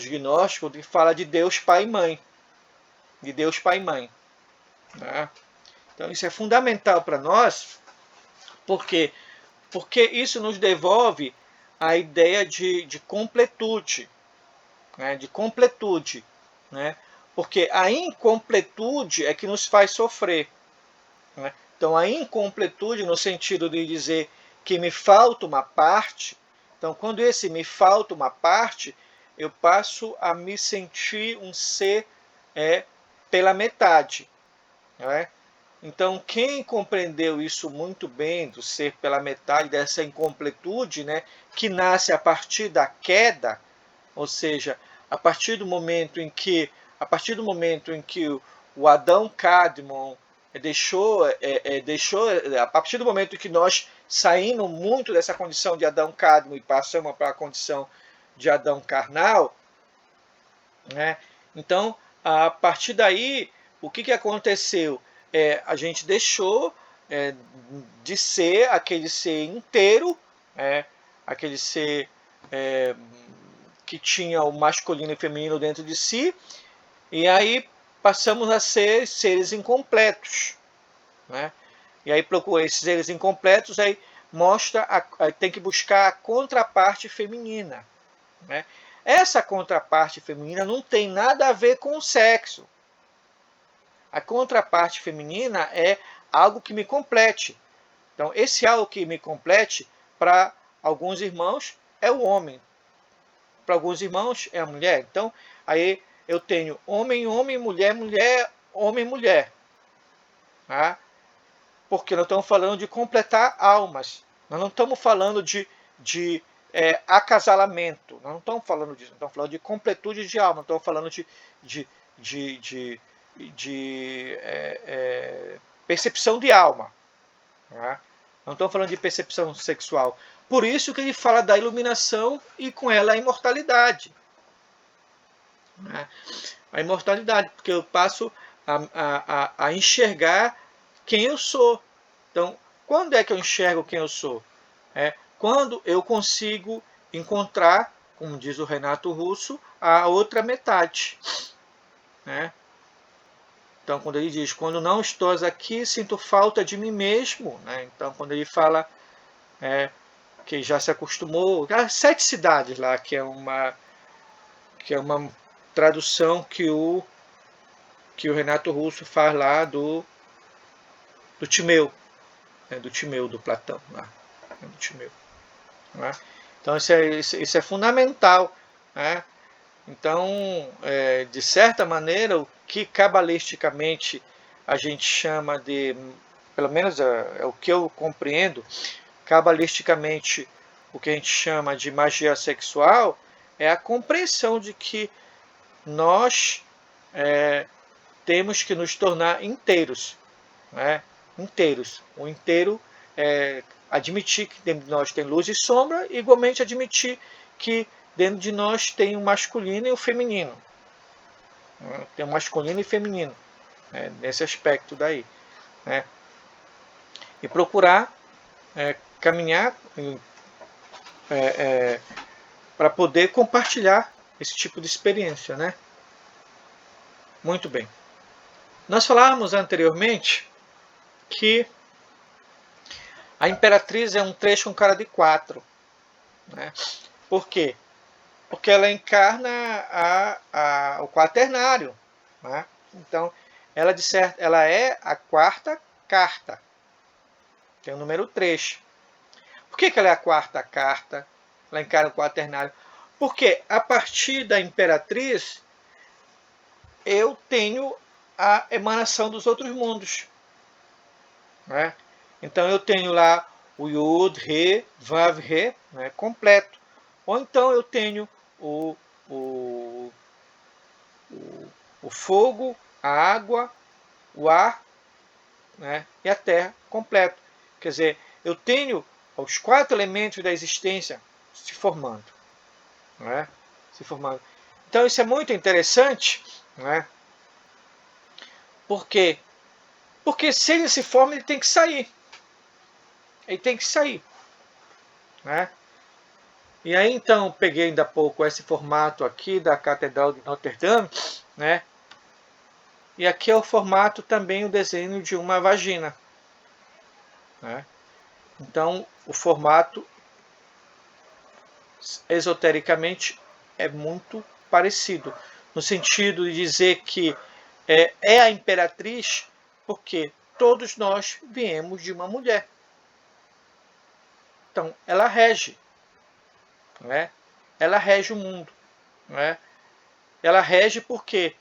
gnósticos, que fala de Deus Pai e Mãe. De Deus Pai e Mãe. Então, isso é fundamental para nós, porque isso nos devolve a ideia de completude. De completude. Porque a incompletude é que nos faz sofrer. Então, a incompletude, no sentido de dizer que me falta uma parte, então, quando esse me falta uma parte, eu passo a me sentir um ser pela metade. Então, quem compreendeu isso muito bem, do ser pela metade, dessa incompletude, que nasce a partir da queda, ou seja, a partir do momento em que o Adão Cadmon a partir do momento em que nós saímos muito dessa condição de Adão Cadmon e passamos para a condição de Adão carnal, então, a partir daí, o que aconteceu? A gente deixou de ser aquele ser inteiro, aquele ser que tinha o masculino e feminino dentro de si, e aí passamos a ser seres incompletos. E aí procura esses seres incompletos, aí mostra, tem que buscar a contraparte feminina. né? Essa contraparte feminina não tem nada a ver com o sexo. A contraparte feminina é algo que me complete. Então, esse algo que me complete, para alguns irmãos, é o homem. Para alguns irmãos, é a mulher. Então, aí eu tenho homem, homem, mulher, mulher, homem, mulher. Tá? Porque nós estamos falando de completar almas. Nós não estamos falando de acasalamento. Nós não estamos falando disso. Nós estamos falando de completude de alma. Nós estamos falando de, de, de, de percepção de alma. Tá? Não estamos falando de percepção sexual. Por isso que ele fala da iluminação e com ela a imortalidade. Né? A imortalidade, porque eu passo a enxergar quem eu sou. Então, quando é que eu enxergo quem eu sou? Quando eu consigo encontrar, como diz o Renato Russo, a outra metade. Né? Então, quando ele diz, quando não estou aqui, sinto falta de mim mesmo. Né? Então, quando ele fala que já se acostumou, as 7 cidades lá, que é uma tradução que o Renato Russo faz lá do Timeu, né? Do Timeu, do Platão. Lá, do Timeu. Né? Então, isso é fundamental. Né? Então, de certa maneira, o que cabalisticamente a gente chama de, pelo menos é o que eu compreendo, cabalisticamente o que a gente chama de magia sexual é a compreensão de que nós temos que nos tornar inteiros. Né? Inteiros. O inteiro é admitir que dentro de nós tem luz e sombra, e igualmente admitir que dentro de nós tem o masculino e o feminino. Tem o masculino e feminino, nesse aspecto daí. Né? E procurar caminhar para poder compartilhar esse tipo de experiência. Né? Muito bem. Nós falávamos anteriormente que a Imperatriz é um trecho com cara de 4. Né? Por quê? Porque ela encarna o quaternário. Né? Então, ela é a 4ª carta. Tem o número 3. Por que ela é a 4ª carta? Ela encarna o quaternário. Porque a partir da Imperatriz, eu tenho a emanação dos outros mundos. Né? Então eu tenho lá o Yud, Re, Vav, Re, né, completo. Ou então eu tenho o fogo, a água, o ar, né, e a terra completo. Quer dizer, eu tenho os 4 elementos da existência se formando. Né, se formando. Então isso é muito interessante. Né, por quê? Porque se ele se forma, ele tem que sair. Ele tem que sair. Né? E aí então peguei ainda há pouco esse formato aqui da Catedral de Notre Dame, né? E aqui é o formato também, o desenho de uma vagina. Né? Então o formato esotericamente é muito parecido, no sentido de dizer que é a imperatriz porque todos nós viemos de uma mulher. Então ela rege. Né? Ela rege o mundo. Né? Ela rege por quê?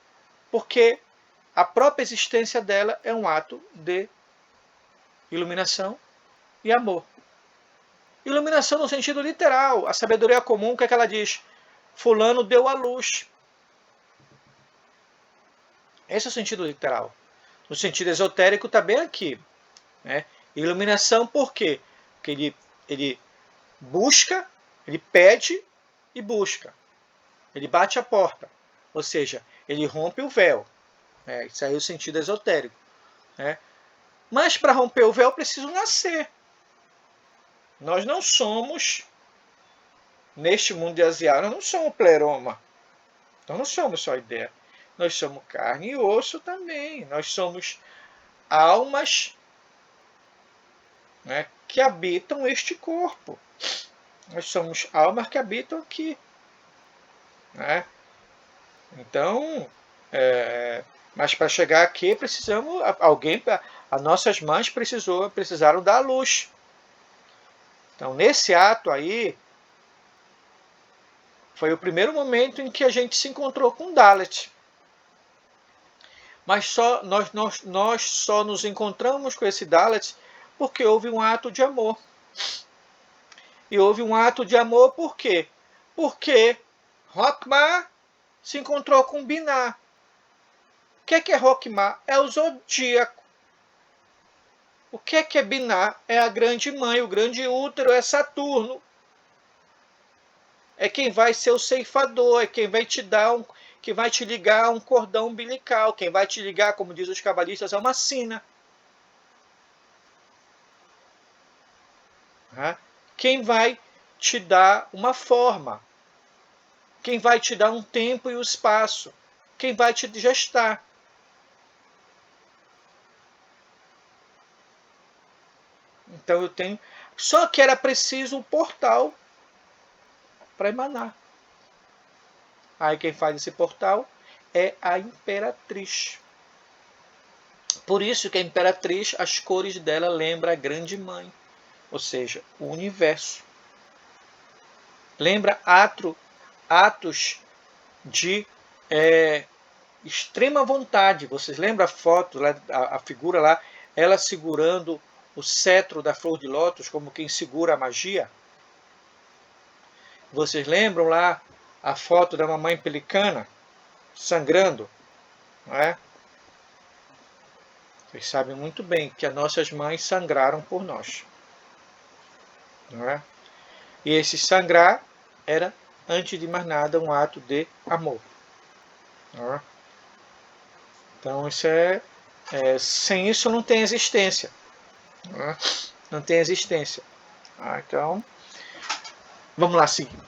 Porque a própria existência dela é um ato de iluminação e amor. Iluminação no sentido literal. A sabedoria comum, o que é que ela diz? Fulano deu a luz. Esse é o sentido literal. No sentido esotérico está bem aqui. Né? Iluminação por quê? Porque ele busca, ele pede e busca. Ele bate a porta. Ou seja, ele rompe o véu. Isso aí é o sentido esotérico. Né? Mas para romper o véu, eu preciso nascer. Nós não somos, neste mundo de Asiá, nós não somos pleroma. Nós não somos só ideia. Nós somos carne e osso também. Nós somos almas, né, que habitam este corpo. Nós somos almas que habitam aqui. né? Então, mas para chegar aqui precisamos, as nossas mães precisaram dar à luz. Então, nesse ato aí, foi o primeiro momento em que a gente se encontrou com Dalet. Mas nós só nos encontramos com esse Dalet porque houve um ato de amor. E houve um ato de amor por quê? Porque Rockmar se encontrou com Binah. O que é Rockmar? É o zodíaco. O que é Binah? É a grande mãe, o grande útero, é Saturno. É quem vai ser o ceifador, é quem vai te dar que vai te ligar a um cordão umbilical, quem vai te ligar, como diz os cabalistas, a uma sina. Quem vai te dar uma forma, quem vai te dar um tempo e o espaço, quem vai te gestar. Então eu tenho. Só que era preciso um portal para emanar. Aí quem faz esse portal é a Imperatriz. Por isso que a Imperatriz, as cores dela lembram a Grande Mãe, ou seja, o universo. Lembra atos de extrema vontade. Vocês lembram a foto, a figura lá, ela segurando o cetro da flor de lótus, como quem segura a magia? Vocês lembram lá a foto da mamãe pelicana sangrando? Não é? Vocês sabem muito bem que as nossas mães sangraram por nós. Não é? E esse sangrar era, antes de mais nada, um ato de amor. Não é? Então, isso sem isso não tem existência. Não tem existência. Então, vamos lá seguir.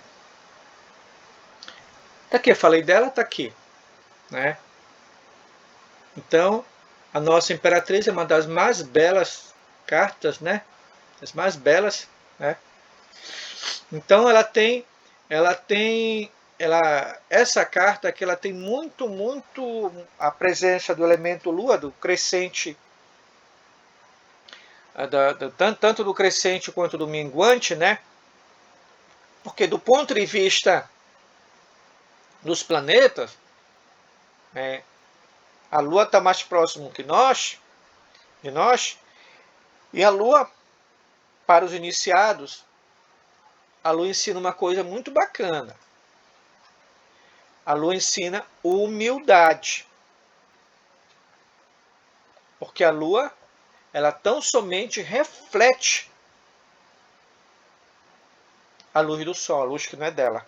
Tá aqui, eu falei dela, tá aqui. Né? Então, a nossa Imperatriz é uma das mais belas cartas, né? As mais belas, né? Então, essa carta aqui, ela tem muito a presença do elemento Lua, do crescente, tanto do crescente quanto do minguante, né? Porque do ponto de vista dos planetas, a Lua está mais próximo de nós, e a Lua, para os iniciados, a Lua ensina uma coisa muito bacana. A Lua ensina humildade. Porque a Lua, ela tão somente reflete a luz do Sol, a luz que não é dela.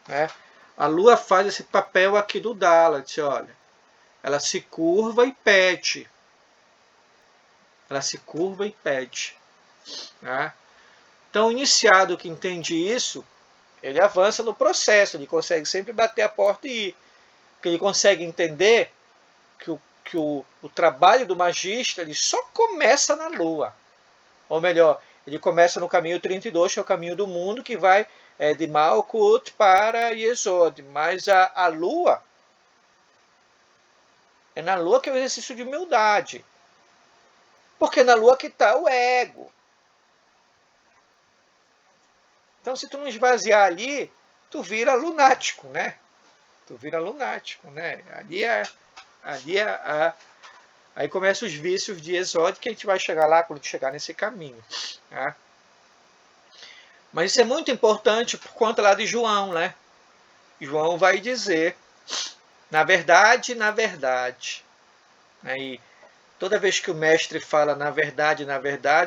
Né? A Lua faz esse papel aqui do Dalet, olha. Ela se curva e pede. Ela se curva e pede. Né? Então, o iniciado que entende isso, ele avança no processo, ele consegue sempre bater a porta e ir. Porque ele consegue entender que o trabalho do magista ele só começa na Lua. Ou melhor, ele começa no caminho 32, que é o caminho do mundo, que vai de Malkuth para Yesod. Mas a Lua, é na Lua que é o exercício de humildade. Porque na Lua que está o ego. Então, se tu não esvaziar ali, tu vira lunático, né? Tu vira lunático, né? Aí começam os vícios de Exódio, que a gente vai chegar lá quando chegar nesse caminho. Tá? Mas isso é muito importante por conta lá de João, né? João vai dizer, na verdade, né? E toda vez que o mestre fala na verdade,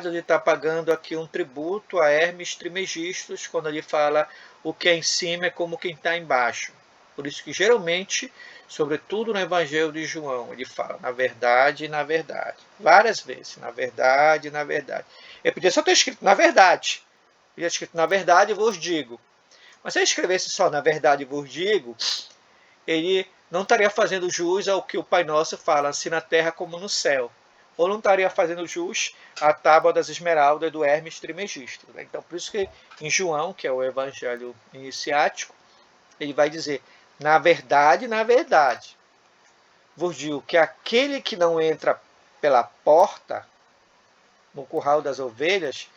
ele está pagando aqui um tributo a Hermes Trismegistus, quando ele fala o que é em cima é como quem está embaixo. Por isso que geralmente, sobretudo no Evangelho de João, ele fala na verdade, várias vezes, na verdade. Ele podia só ter escrito na verdade. Ele tinha escrito na verdade vos digo. Mas se ele escrevesse só na verdade vos digo, ele não estaria fazendo jus ao que o Pai Nosso fala, assim na terra como no céu. Ou não estaria fazendo jus à tábua das esmeraldas do Hermes Trismegisto. Então, por isso que em João, que é o evangelho iniciático, ele vai dizer, na verdade, vos digo que aquele que não entra pela porta, no curral das ovelhas,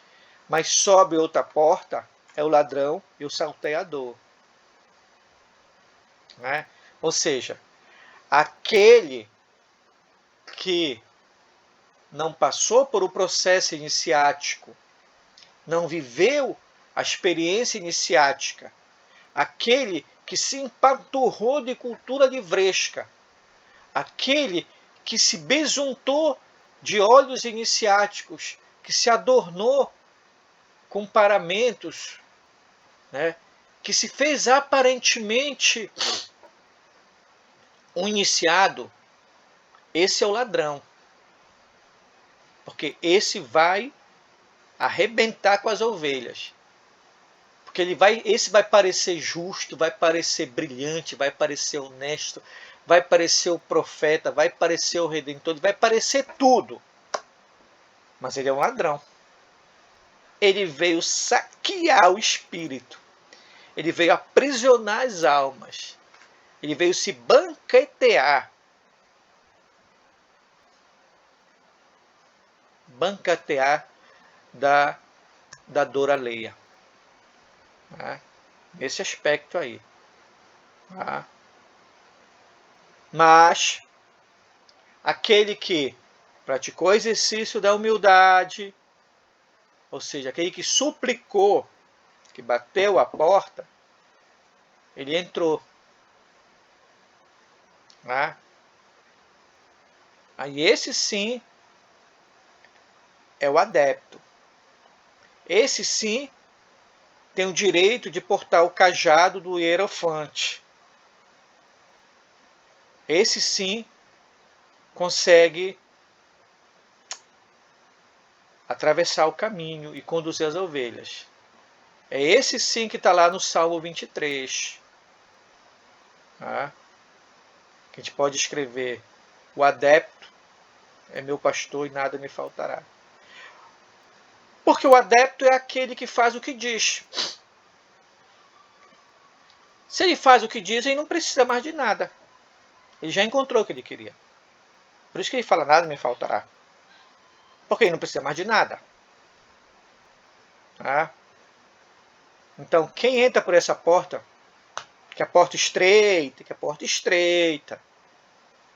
mas sobe outra porta, é o ladrão e o salteador. Né? Ou seja, aquele que não passou por o processo iniciático, não viveu a experiência iniciática, aquele que se empanturrou de cultura livresca, aquele que se besuntou de óleos iniciáticos, que se adornou com paramentos, né, que se fez aparentemente um iniciado, esse é o ladrão. Porque esse vai arrebentar com as ovelhas. Porque esse vai parecer justo, vai parecer brilhante, vai parecer honesto, vai parecer o profeta, vai parecer o redentor, vai parecer tudo. Mas ele é um ladrão. Ele veio saquear o espírito. Ele veio aprisionar as almas. Ele veio se banquetear. Banquetear da dor alheia. Tá? Nesse aspecto aí. Tá? Mas aquele que praticou o exercício da humildade, ou seja, aquele que suplicou, que bateu a porta, ele entrou. Tá? Aí esse sim é o adepto. Esse sim tem o direito de portar o cajado do hierofante. Esse sim consegue atravessar o caminho e conduzir as ovelhas. É esse sim que está lá no Salmo 23. Tá? Que a gente pode escrever: o adepto é meu pastor e nada me faltará. Porque o adepto é aquele que faz o que diz. Se ele faz o que diz, ele não precisa mais de nada. Ele já encontrou o que ele queria. Por isso que ele fala: nada me faltará. Porque ele não precisa mais de nada. Tá? Então, quem entra por essa porta, que a porta estreita,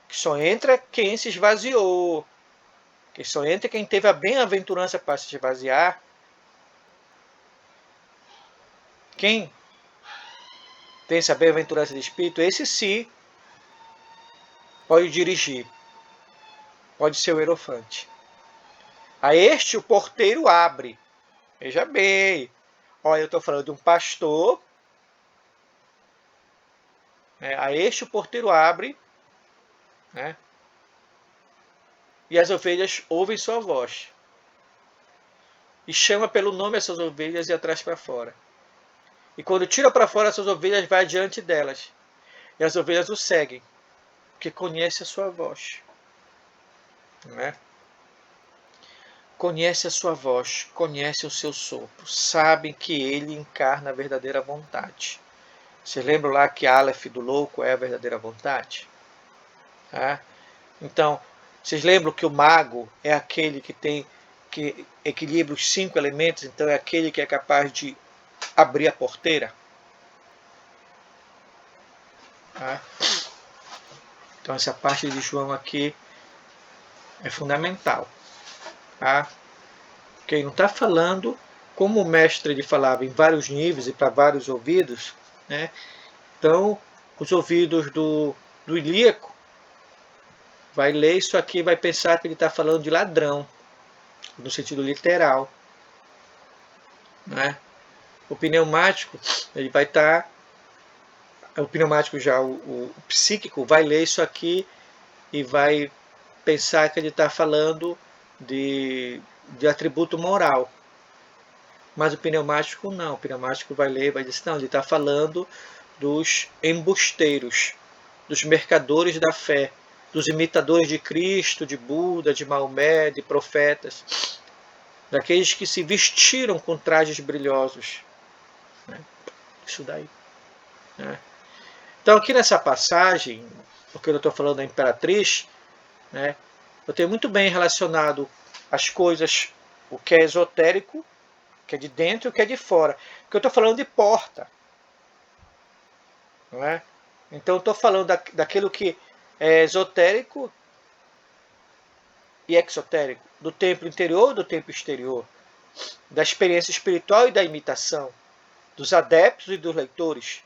que só entra quem se esvaziou, que só entra quem teve a bem-aventurança para se esvaziar. Quem tem essa bem-aventurança de espírito, esse sim pode dirigir, pode ser o hierofante. A este o porteiro abre. Veja bem, olha, eu estou falando de um pastor. Né? A este o porteiro abre, né? E as ovelhas ouvem sua voz. E chama pelo nome essas ovelhas e atrás para fora. E quando tira para fora essas ovelhas, vai adiante delas. E as ovelhas o seguem, porque conhece a sua voz. Né? Conhece a sua voz, conhece o seu sopro, sabem que ele encarna a verdadeira vontade. Você lembra lá que Aleph do louco é a verdadeira vontade? Tá? Então, vocês lembram que o mago é aquele que equilibra os 5 elementos, então é aquele que é capaz de abrir a porteira? Tá? Então essa parte de João aqui é fundamental. Tá? Porque ele não está falando, como o mestre ele falava, em vários níveis e para vários ouvidos, né? Então os ouvidos do ilíaco vai ler isso aqui e vai pensar que ele está falando de ladrão, no sentido literal. Né? O pneumático, ele vai estar... O pneumático já, o psíquico, vai ler isso aqui e vai pensar que ele está falando de atributo moral. Mas o pneumático não. O pneumático vai ler e vai dizer, não, ele está falando dos embusteiros, dos mercadores da fé, dos imitadores de Cristo, de Buda, de Maomé, de profetas, daqueles que se vestiram com trajes brilhosos. Né? Isso daí. Né? Então aqui nessa passagem, porque eu estou falando da imperatriz, né, eu tenho muito bem relacionado as coisas, o que é esotérico, o que é de dentro e o que é de fora. Porque eu estou falando de porta. Não é? Então eu estou falando daquilo que é esotérico e exotérico, do tempo interior e do tempo exterior, da experiência espiritual e da imitação, dos adeptos e dos leitores.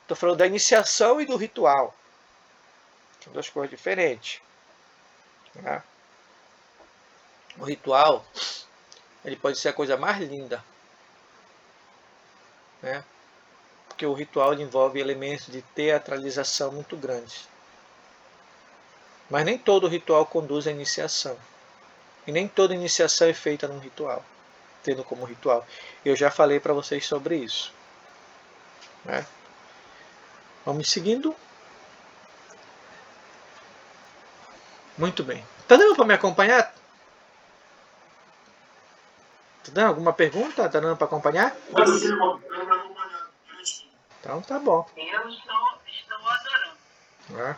Estou falando da iniciação e do ritual. São duas coisas diferentes. Né? O ritual, ele pode ser a coisa mais linda, né? Porque o ritual envolve elementos de teatralização muito grandes. Mas nem todo ritual conduz à iniciação. E nem toda iniciação é feita num ritual, tendo como ritual. Eu já falei para vocês sobre isso. Né? Vamos seguindo. Muito bem. Tá dando para me acompanhar? Tá dando alguma pergunta? Tá dando para acompanhar? Então tá bom. Eu estou adorando. Né?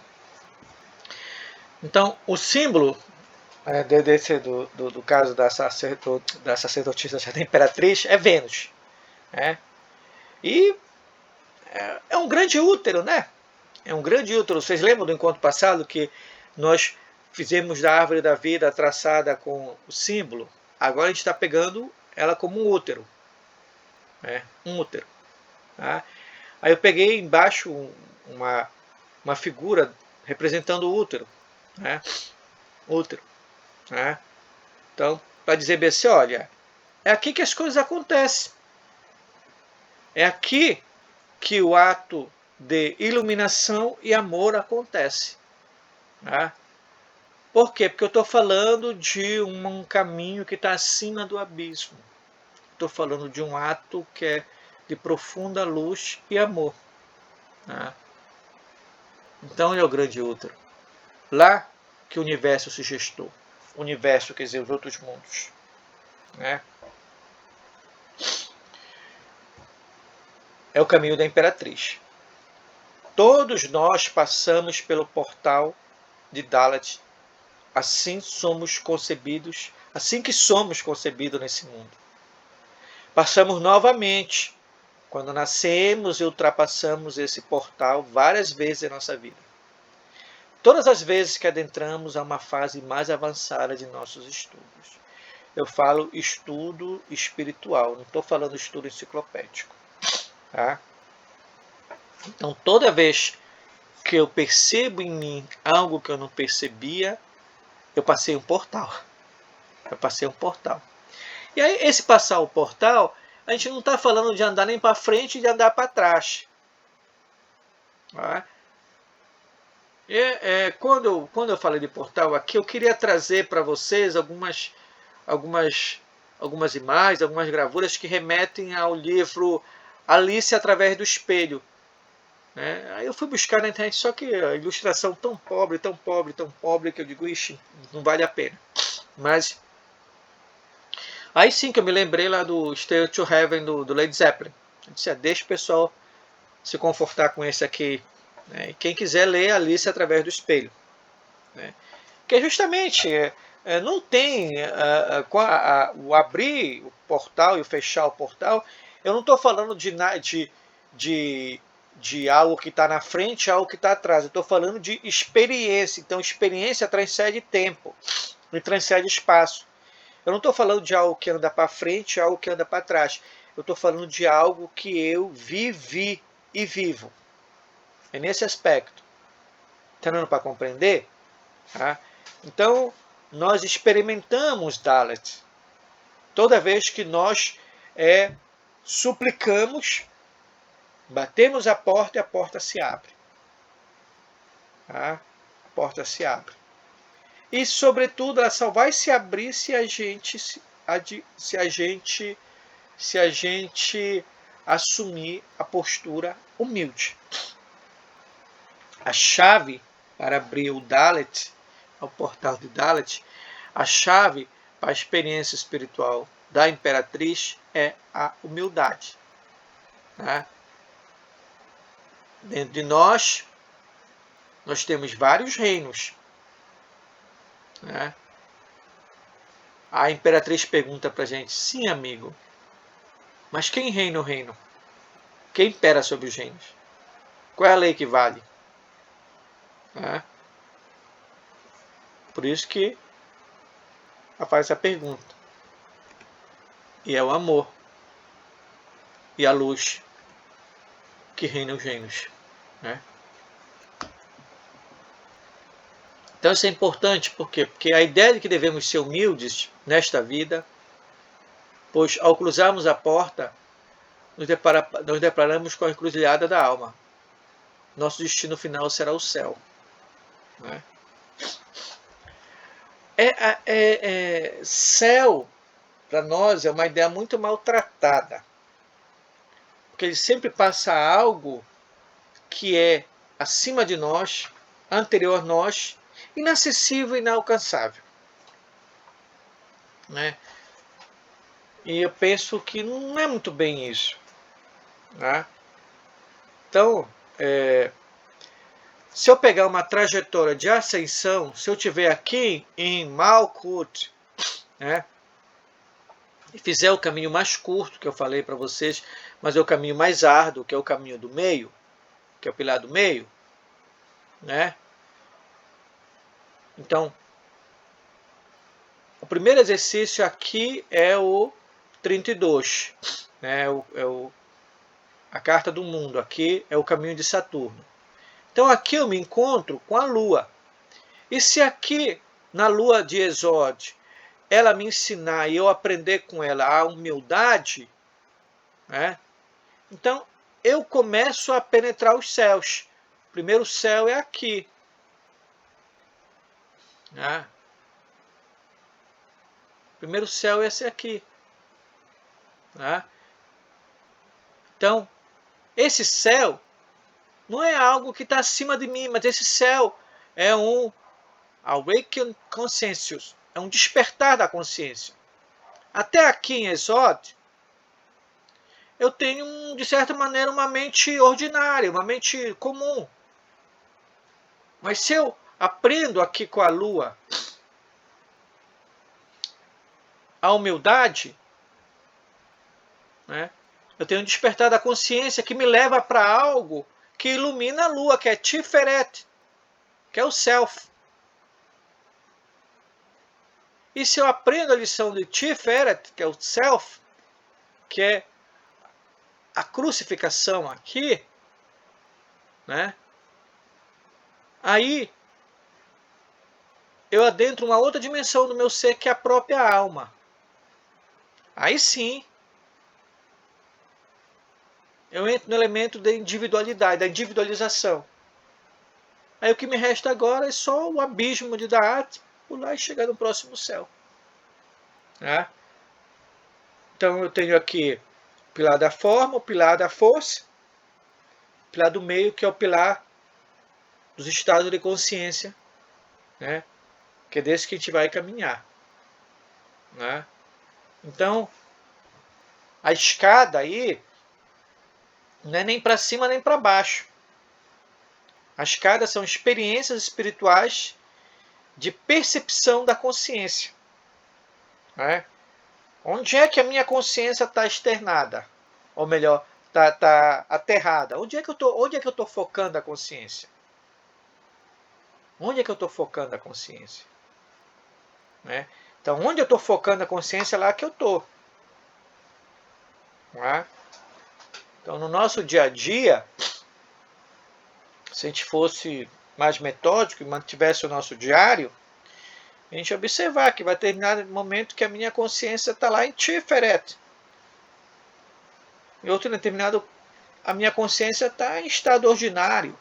Então, o símbolo do caso da sacerdotisa da imperatriz é Vênus. Né? E é um grande útero, né? É um grande útero. Vocês lembram do encontro passado que nós fizemos da árvore da vida traçada com o símbolo? Agora a gente está pegando ela como um útero. Né? Um útero. Tá? Aí eu peguei embaixo uma figura representando o útero. Né? Útero. Né? Então, para dizer bem assim, olha, é aqui que as coisas acontecem. É aqui que o ato de iluminação e amor acontece. Né? Por quê? Porque eu estou falando de um caminho que está acima do abismo. Estou falando de um ato que é de profunda luz e amor. Né? Então é o grande útero. Lá que o universo se gestou. O universo, quer dizer, os outros mundos. Né? É o caminho da imperatriz. Todos nós passamos pelo portal de Dalat. Assim somos concebidos, assim que somos concebidos nesse mundo. Passamos novamente quando nascemos e ultrapassamos esse portal várias vezes em nossa vida. Todas as vezes que adentramos a uma fase mais avançada de nossos estudos. Eu falo estudo espiritual, não estou falando estudo enciclopédico. Tá? Então, toda vez que eu percebo em mim algo que eu não percebia, eu passei um portal. Eu passei um portal. E aí, esse passar o portal, a gente não está falando de andar nem para frente e de andar para trás. Tá? Quando eu falei de portal aqui, eu queria trazer para vocês algumas imagens, algumas gravuras que remetem ao livro Alice através do espelho. Né? Aí eu fui buscar na internet, só que a ilustração tão pobre, tão pobre, tão pobre, que eu digo, ixi, não vale a pena. Mas aí sim que eu me lembrei lá do Stairway to Heaven do Led Zeppelin. Eu disse, deixa o pessoal se confortar com esse aqui. Né? E quem quiser ler Alice através do espelho. Né? Que justamente não tem o abrir o portal e o fechar o portal. Eu não estou falando de algo que está na frente, algo que está atrás. Eu estou falando de experiência. Então, experiência transcende tempo e transcende espaço. Eu não estou falando de algo que anda para frente, algo que anda para trás. Eu estou falando de algo que eu vivi e vivo. É nesse aspecto. Está dando para compreender? Tá? Então, nós experimentamos Dalet. Toda vez que nós suplicamos, batemos a porta e a porta se abre. Tá? A porta se abre. E, sobretudo, ela só vai se abrir se a gente assumir a postura humilde. A chave para abrir o Dalet, o portal de Dalet, a chave para a experiência espiritual da imperatriz é a humildade. Tá? Dentro de nós temos vários reinos, né? A Imperatriz pergunta para a gente: sim, amigo, mas quem reina o reino? Quem impera sobre os reinos? Qual é a lei que vale? Né? Por isso que ela faz essa pergunta. E é o amor e a luz que reina os reinos, né? Então isso é importante, por quê? Porque a ideia de que devemos ser humildes nesta vida, pois ao cruzarmos a porta, nos deparamos com a encruzilhada da alma. Nosso destino final será o céu. Né? Céu, para nós, é uma ideia muito maltratada. Porque ele sempre passa algo que é acima de nós, anterior a nós, inacessível e inalcançável. Né? E eu penso que não é muito bem isso. Né? Então, se eu pegar uma trajetória de ascensão, se eu estiver aqui em Malkuth, né, e fizer o caminho mais curto, que eu falei para vocês, mas é o caminho mais árduo, que é o caminho do meio, que é o pilar do meio, né? Então, o primeiro exercício aqui é o 32, né? A carta do mundo, aqui é o caminho de Saturno. Então aqui eu me encontro com a Lua. E se aqui, na Lua de Exode, ela me ensinar e eu aprender com ela a humildade, né? Então eu começo a penetrar os céus. O primeiro céu é aqui. Né? O primeiro céu é esse aqui. Né? Então, esse céu não é algo que está acima de mim, mas esse céu é um awakened consciousness, é um despertar da consciência. Até aqui em Exode, eu tenho, de certa maneira, uma mente ordinária, uma mente comum. Mas se eu aprendo aqui com a Lua a humildade, né, eu tenho um despertar da consciência que me leva para algo que ilumina a Lua, que é Tiferet, que é o Self. E se eu aprendo a lição de Tiferet, que é o Self, que é a crucificação aqui, né? Aí eu adentro uma outra dimensão do meu ser, que é a própria alma. Aí sim, eu entro no elemento da individualidade, da individualização. Aí o que me resta agora é só o abismo de Da'at, pular e chegar no próximo céu. Né? Então eu tenho aqui o pilar da forma, o pilar da força, o pilar do meio, que é o pilar dos estados de consciência, né? Que é desse que a gente vai caminhar. Né? Então, a escada aí não é nem para cima nem para baixo. As escadas são experiências espirituais de percepção da consciência. Né? Onde é que a minha consciência está externada? Ou melhor, está aterrada? Onde é que eu estou focando a consciência? Onde é que eu estou focando a consciência? Né? Então, onde eu estou focando a consciência, é lá que eu estou. Né? Então, no nosso dia a dia, se a gente fosse mais metódico e mantivesse o nosso diário, a gente observar que vai terminar momento que a minha consciência está lá em Tiferet. Em outro determinado, a minha consciência está em estado ordinário.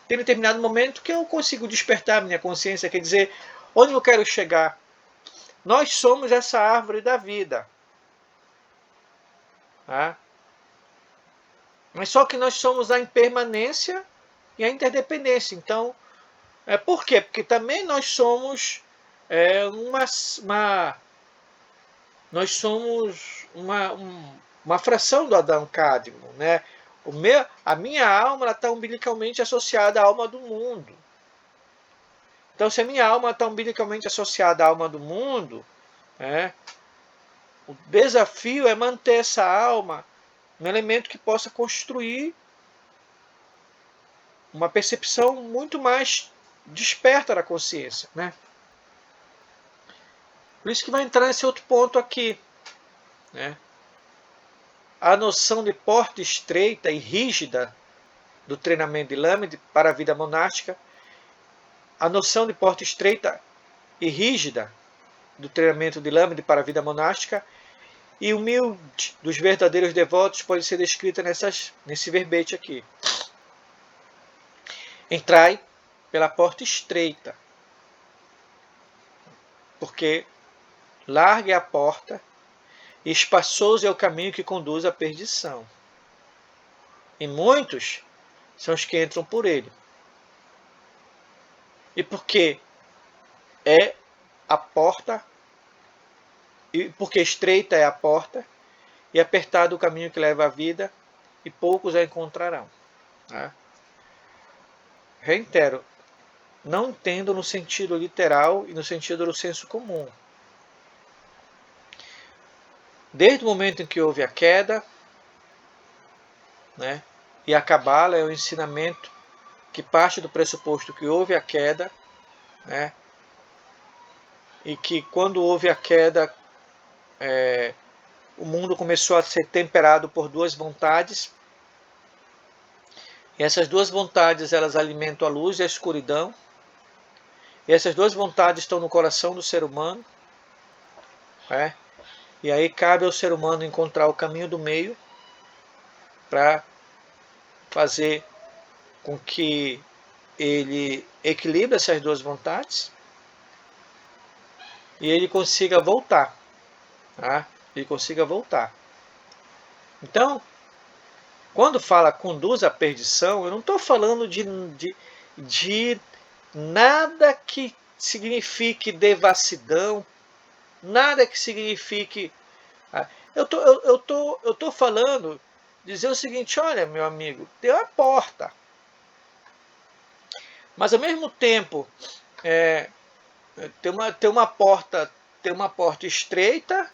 Tem determinado momento que eu consigo despertar a minha consciência, quer dizer, onde eu quero chegar? Nós somos essa árvore da vida. Tá? Mas só que nós somos a impermanência e a interdependência. Então, por quê? Porque também nós somos nós somos uma fração do Adão Cadmo, né? A minha alma está umbilicalmente associada à alma do mundo. Então, se a minha alma está umbilicalmente associada à alma do mundo, o desafio é manter essa alma um elemento que possa construir uma percepção muito mais desperta da consciência, né? Por isso que vai entrar nesse outro ponto aqui, né? A noção de porta estreita e rígida do treinamento de Lame para a vida monástica, a noção de porta estreita e rígida do treinamento de Lame para a vida monástica e humilde dos verdadeiros devotos pode ser descrita nesse verbete aqui. Entrai pela porta estreita, porque larga é a porta e espaçoso é o caminho que conduz à perdição. E muitos são os que entram por ele. E porque é a porta, e porque estreita é a porta, e apertado o caminho que leva à vida, e poucos a encontrarão. Tá? Reitero, não entendo no sentido literal e no sentido do senso comum. Desde o momento em que houve a queda, né, e a Cabala é o ensinamento que parte do pressuposto que houve a queda, né, e que quando houve a queda, o mundo começou a ser temperado por duas vontades, e essas duas vontades elas alimentam a luz e a escuridão, e essas duas vontades estão no coração do ser humano, né, e aí cabe ao ser humano encontrar o caminho do meio para fazer com que ele equilibre essas duas vontades e ele consiga voltar. Tá? Ele consiga voltar. Então, quando fala conduz à perdição, eu não estou falando de nada que signifique devassidão, nada que signifique. Eu tô falando, dizer o seguinte: olha, meu amigo, tem uma porta. Mas ao mesmo tempo, tem uma porta estreita,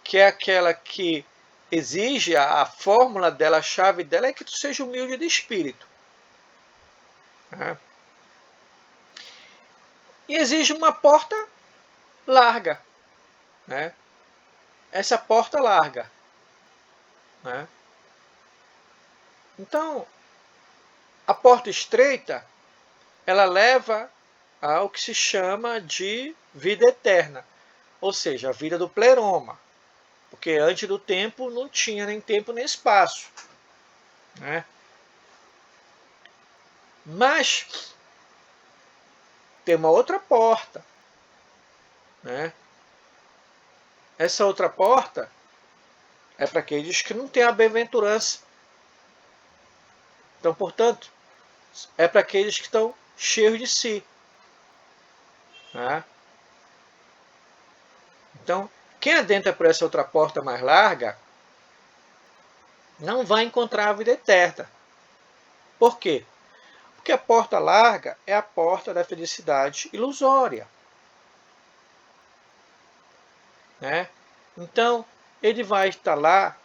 que é aquela que exige a fórmula dela, a chave dela é que tu seja humilde de espírito. E exige uma porta larga. Essa porta larga. Então, a porta estreita, ela leva ao que se chama de vida eterna, ou seja, a vida do pleroma, porque antes do tempo não tinha nem tempo nem espaço. Mas tem uma outra porta. Essa outra porta é para aqueles que não têm a bem-aventurança. Então, portanto, é para aqueles que estão cheios de si. Então, quem adentra por essa outra porta mais larga não vai encontrar a vida eterna. Por quê? Porque a porta larga é a porta da felicidade ilusória. Então, ele vai estar lá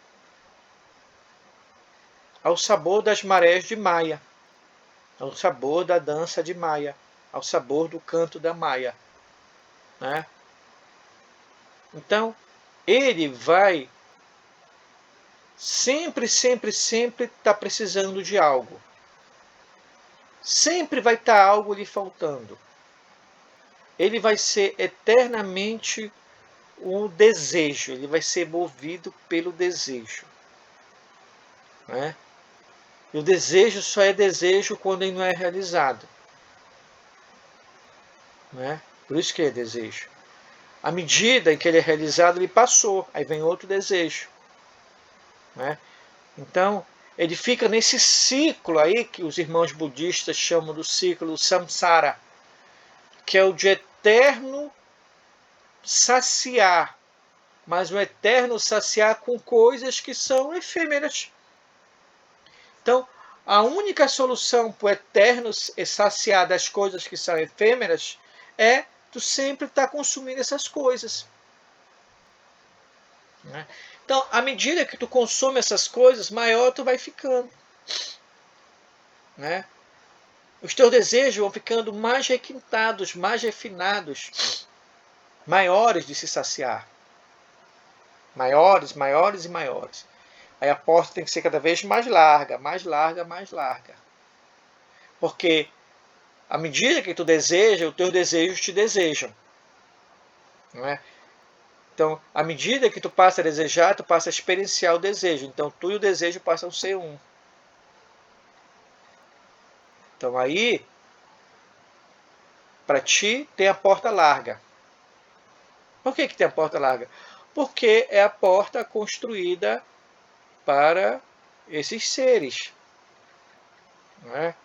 ao sabor das marés de Maia, ao sabor da dança de Maia, ao sabor do canto da Maia. Então, ele vai sempre estar precisando de algo. Sempre vai estar algo lhe faltando. Ele vai ser eternamente o desejo, ele vai ser movido pelo desejo. E o desejo só é desejo quando ele não é realizado. Por isso que é desejo. À medida em que ele é realizado, ele passou, aí vem outro desejo. Então, ele fica nesse ciclo aí que os irmãos budistas chamam do ciclo samsara, que é o de eterno saciar, mas um eterno saciar com coisas que são efêmeras. Então, a única solução para o eterno saciar das coisas que são efêmeras é tu sempre estar consumindo essas coisas. Né? Então, à medida que tu consome essas coisas, maior tu vai ficando. Né? Os teus desejos vão ficando mais requintados, mais refinados, maiores de se saciar. Maiores, maiores e maiores. Aí a porta tem que ser cada vez mais larga, mais larga, mais larga. Porque à medida que tu deseja, os teus desejos te desejam. Não é? Então, à medida que tu passa a desejar, tu passa a experienciar o desejo. Então, tu e o desejo passam a ser um. Então, aí, para ti, tem a porta larga. Por que tem a porta larga? Porque é a porta construída para esses seres. Não é?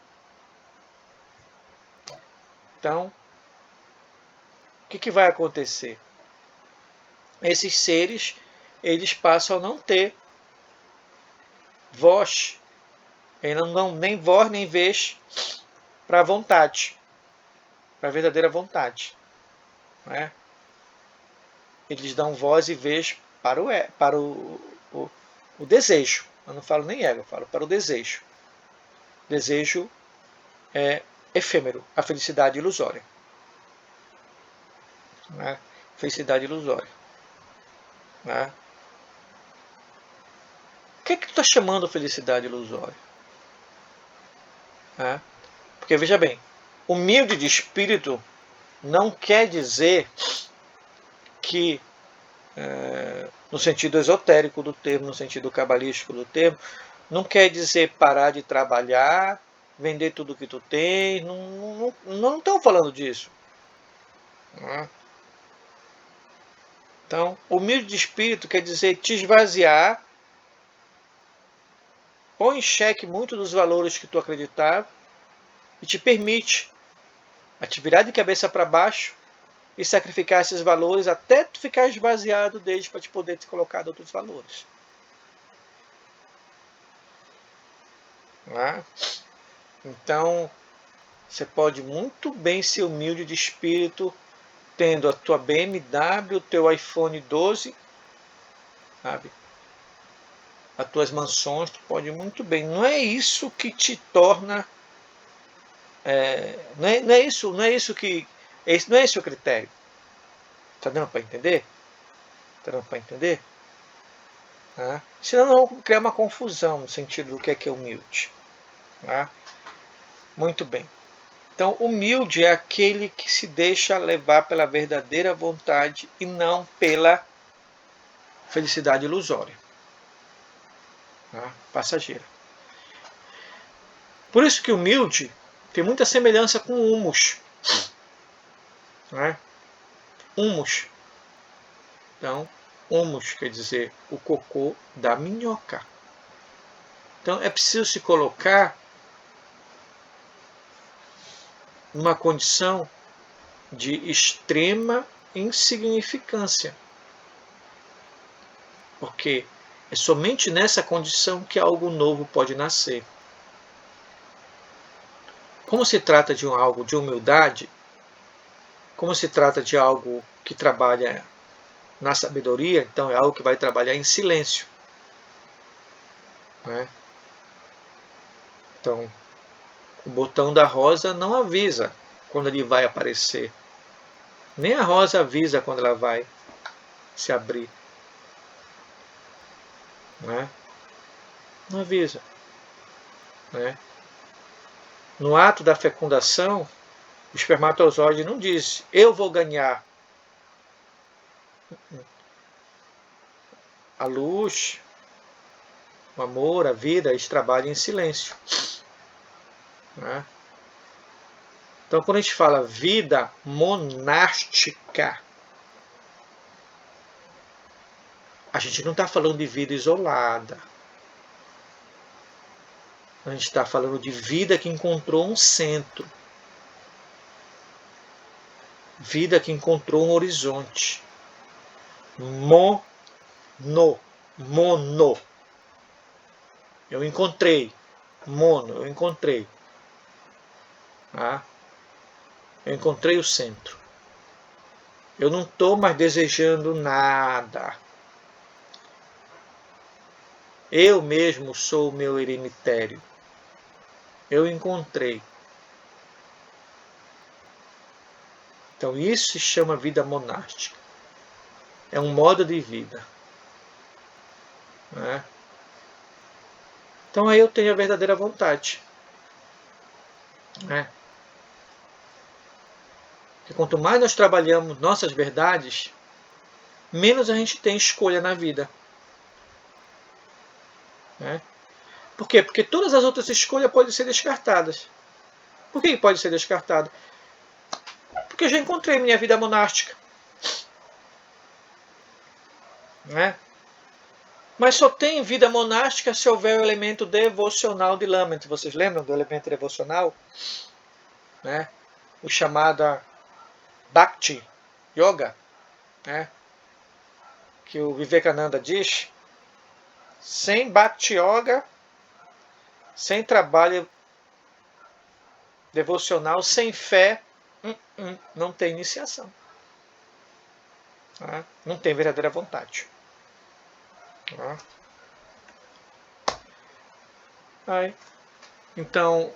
Então, o que vai acontecer? Esses seres, eles passam a não ter voz. Eles não dão nem voz nem vez para a vontade, para a verdadeira vontade. Não é? Eles dão voz e vez para o desejo. Eu não falo nem ego, eu falo para o desejo. O desejo é efêmero, a felicidade ilusória. Né? Felicidade ilusória. Né? O que tu está chamando de felicidade ilusória? Né? Porque veja bem, humilde de espírito não quer dizer que, no sentido esotérico do termo, no sentido cabalístico do termo, não quer dizer parar de trabalhar, vender tudo que tu tem. Não estão falando disso. Né? Então, humilde de espírito quer dizer te esvaziar, põe em xeque muito dos valores que tu acreditava e te permite a te virar de cabeça para baixo e sacrificar esses valores até tu ficar esvaziado deles para te poder te colocar outros valores. Né? Então, você pode muito bem ser humilde de espírito, tendo a tua BMW, o teu iPhone 12, sabe? As tuas mansões, tu pode muito bem. Não é isso que te torna. Não é isso que. Não é esse o critério. Está dando para entender? Está dando para entender? Tá? Senão não criar uma confusão no sentido do que é humilde. Tá? Muito bem. Então, humilde é aquele que se deixa levar pela verdadeira vontade e não pela felicidade ilusória. Tá? Passageira. Por isso que humilde tem muita semelhança com humus. Né? Humus. Então, humus quer dizer o cocô da minhoca. Então, é preciso se colocar numa condição de extrema insignificância. Porque é somente nessa condição que algo novo pode nascer. Como se trata de algo de humildade, como se trata de algo que trabalha na sabedoria, então é algo que vai trabalhar em silêncio. Né? Então, o botão da rosa não avisa quando ele vai aparecer. Nem a rosa avisa quando ela vai se abrir. Né? Não avisa. Né? No ato da fecundação, o espermatozoide não diz, eu vou ganhar. A luz, o amor, a vida, eles trabalham em silêncio. Né? Então, quando a gente fala vida monástica, a gente não está falando de vida isolada. A gente está falando de vida que encontrou um centro. Vida que encontrou um horizonte. Mono. Eu encontrei. mono, eu encontrei. Tá? Eu encontrei o centro. Eu não estou mais desejando nada. Eu mesmo sou o meu eremitério. Eu encontrei. Então isso se chama vida monástica. É um modo de vida. Né? Então aí eu tenho a verdadeira vontade. Né? Porque quanto mais nós trabalhamos nossas verdades, menos a gente tem escolha na vida. Né? Por quê? Porque todas as outras escolhas podem ser descartadas. Por que pode ser descartado? Porque eu já encontrei minha vida monástica. Né? Mas só tem vida monástica se houver o elemento devocional de Lammet. Vocês lembram do elemento devocional? Né? O chamado Bhakti Yoga, né? Que o Vivekananda diz, sem Bhakti Yoga, sem trabalho devocional, sem fé, não tem iniciação. Tá? Não tem verdadeira vontade. Tá? Aí, então,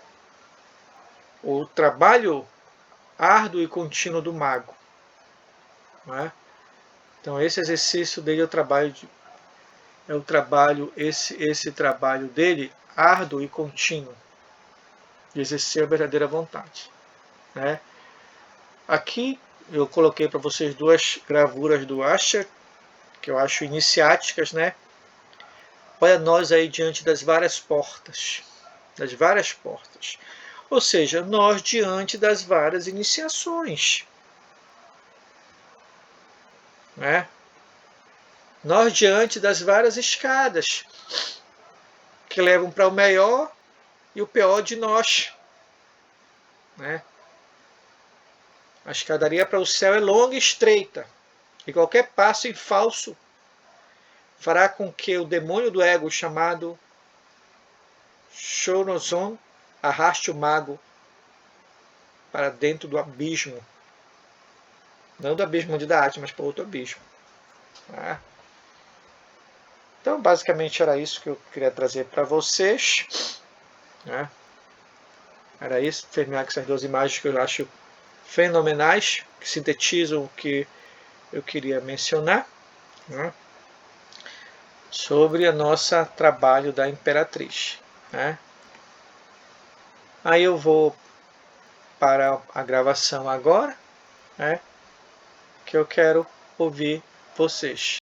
o trabalho árduo e contínuo do mago. Né? Então esse exercício dele é o trabalho, esse trabalho dele árduo e contínuo de exercer a verdadeira vontade. Né? Aqui eu coloquei para vocês duas gravuras do Asher, que eu acho iniciáticas, né? Olha nós aí diante das várias portas. Ou seja, nós diante das várias iniciações. Né? Nós diante das várias escadas que levam para o melhor e o pior de nós. Né? A escadaria para o céu é longa e estreita, e qualquer passo em falso fará com que o demônio do ego, chamado Shonozon, arraste o mago para dentro do abismo. Não do abismo de arte, mas para outro abismo. Tá? Então, basicamente, era isso que eu queria trazer para vocês. Né? Era isso, terminar com essas duas imagens que eu acho fenomenais, que sintetizam o que eu queria mencionar. Né? Sobre o nosso trabalho da Imperatriz. Né? Aí eu vou para a gravação agora, né? Que eu quero ouvir vocês.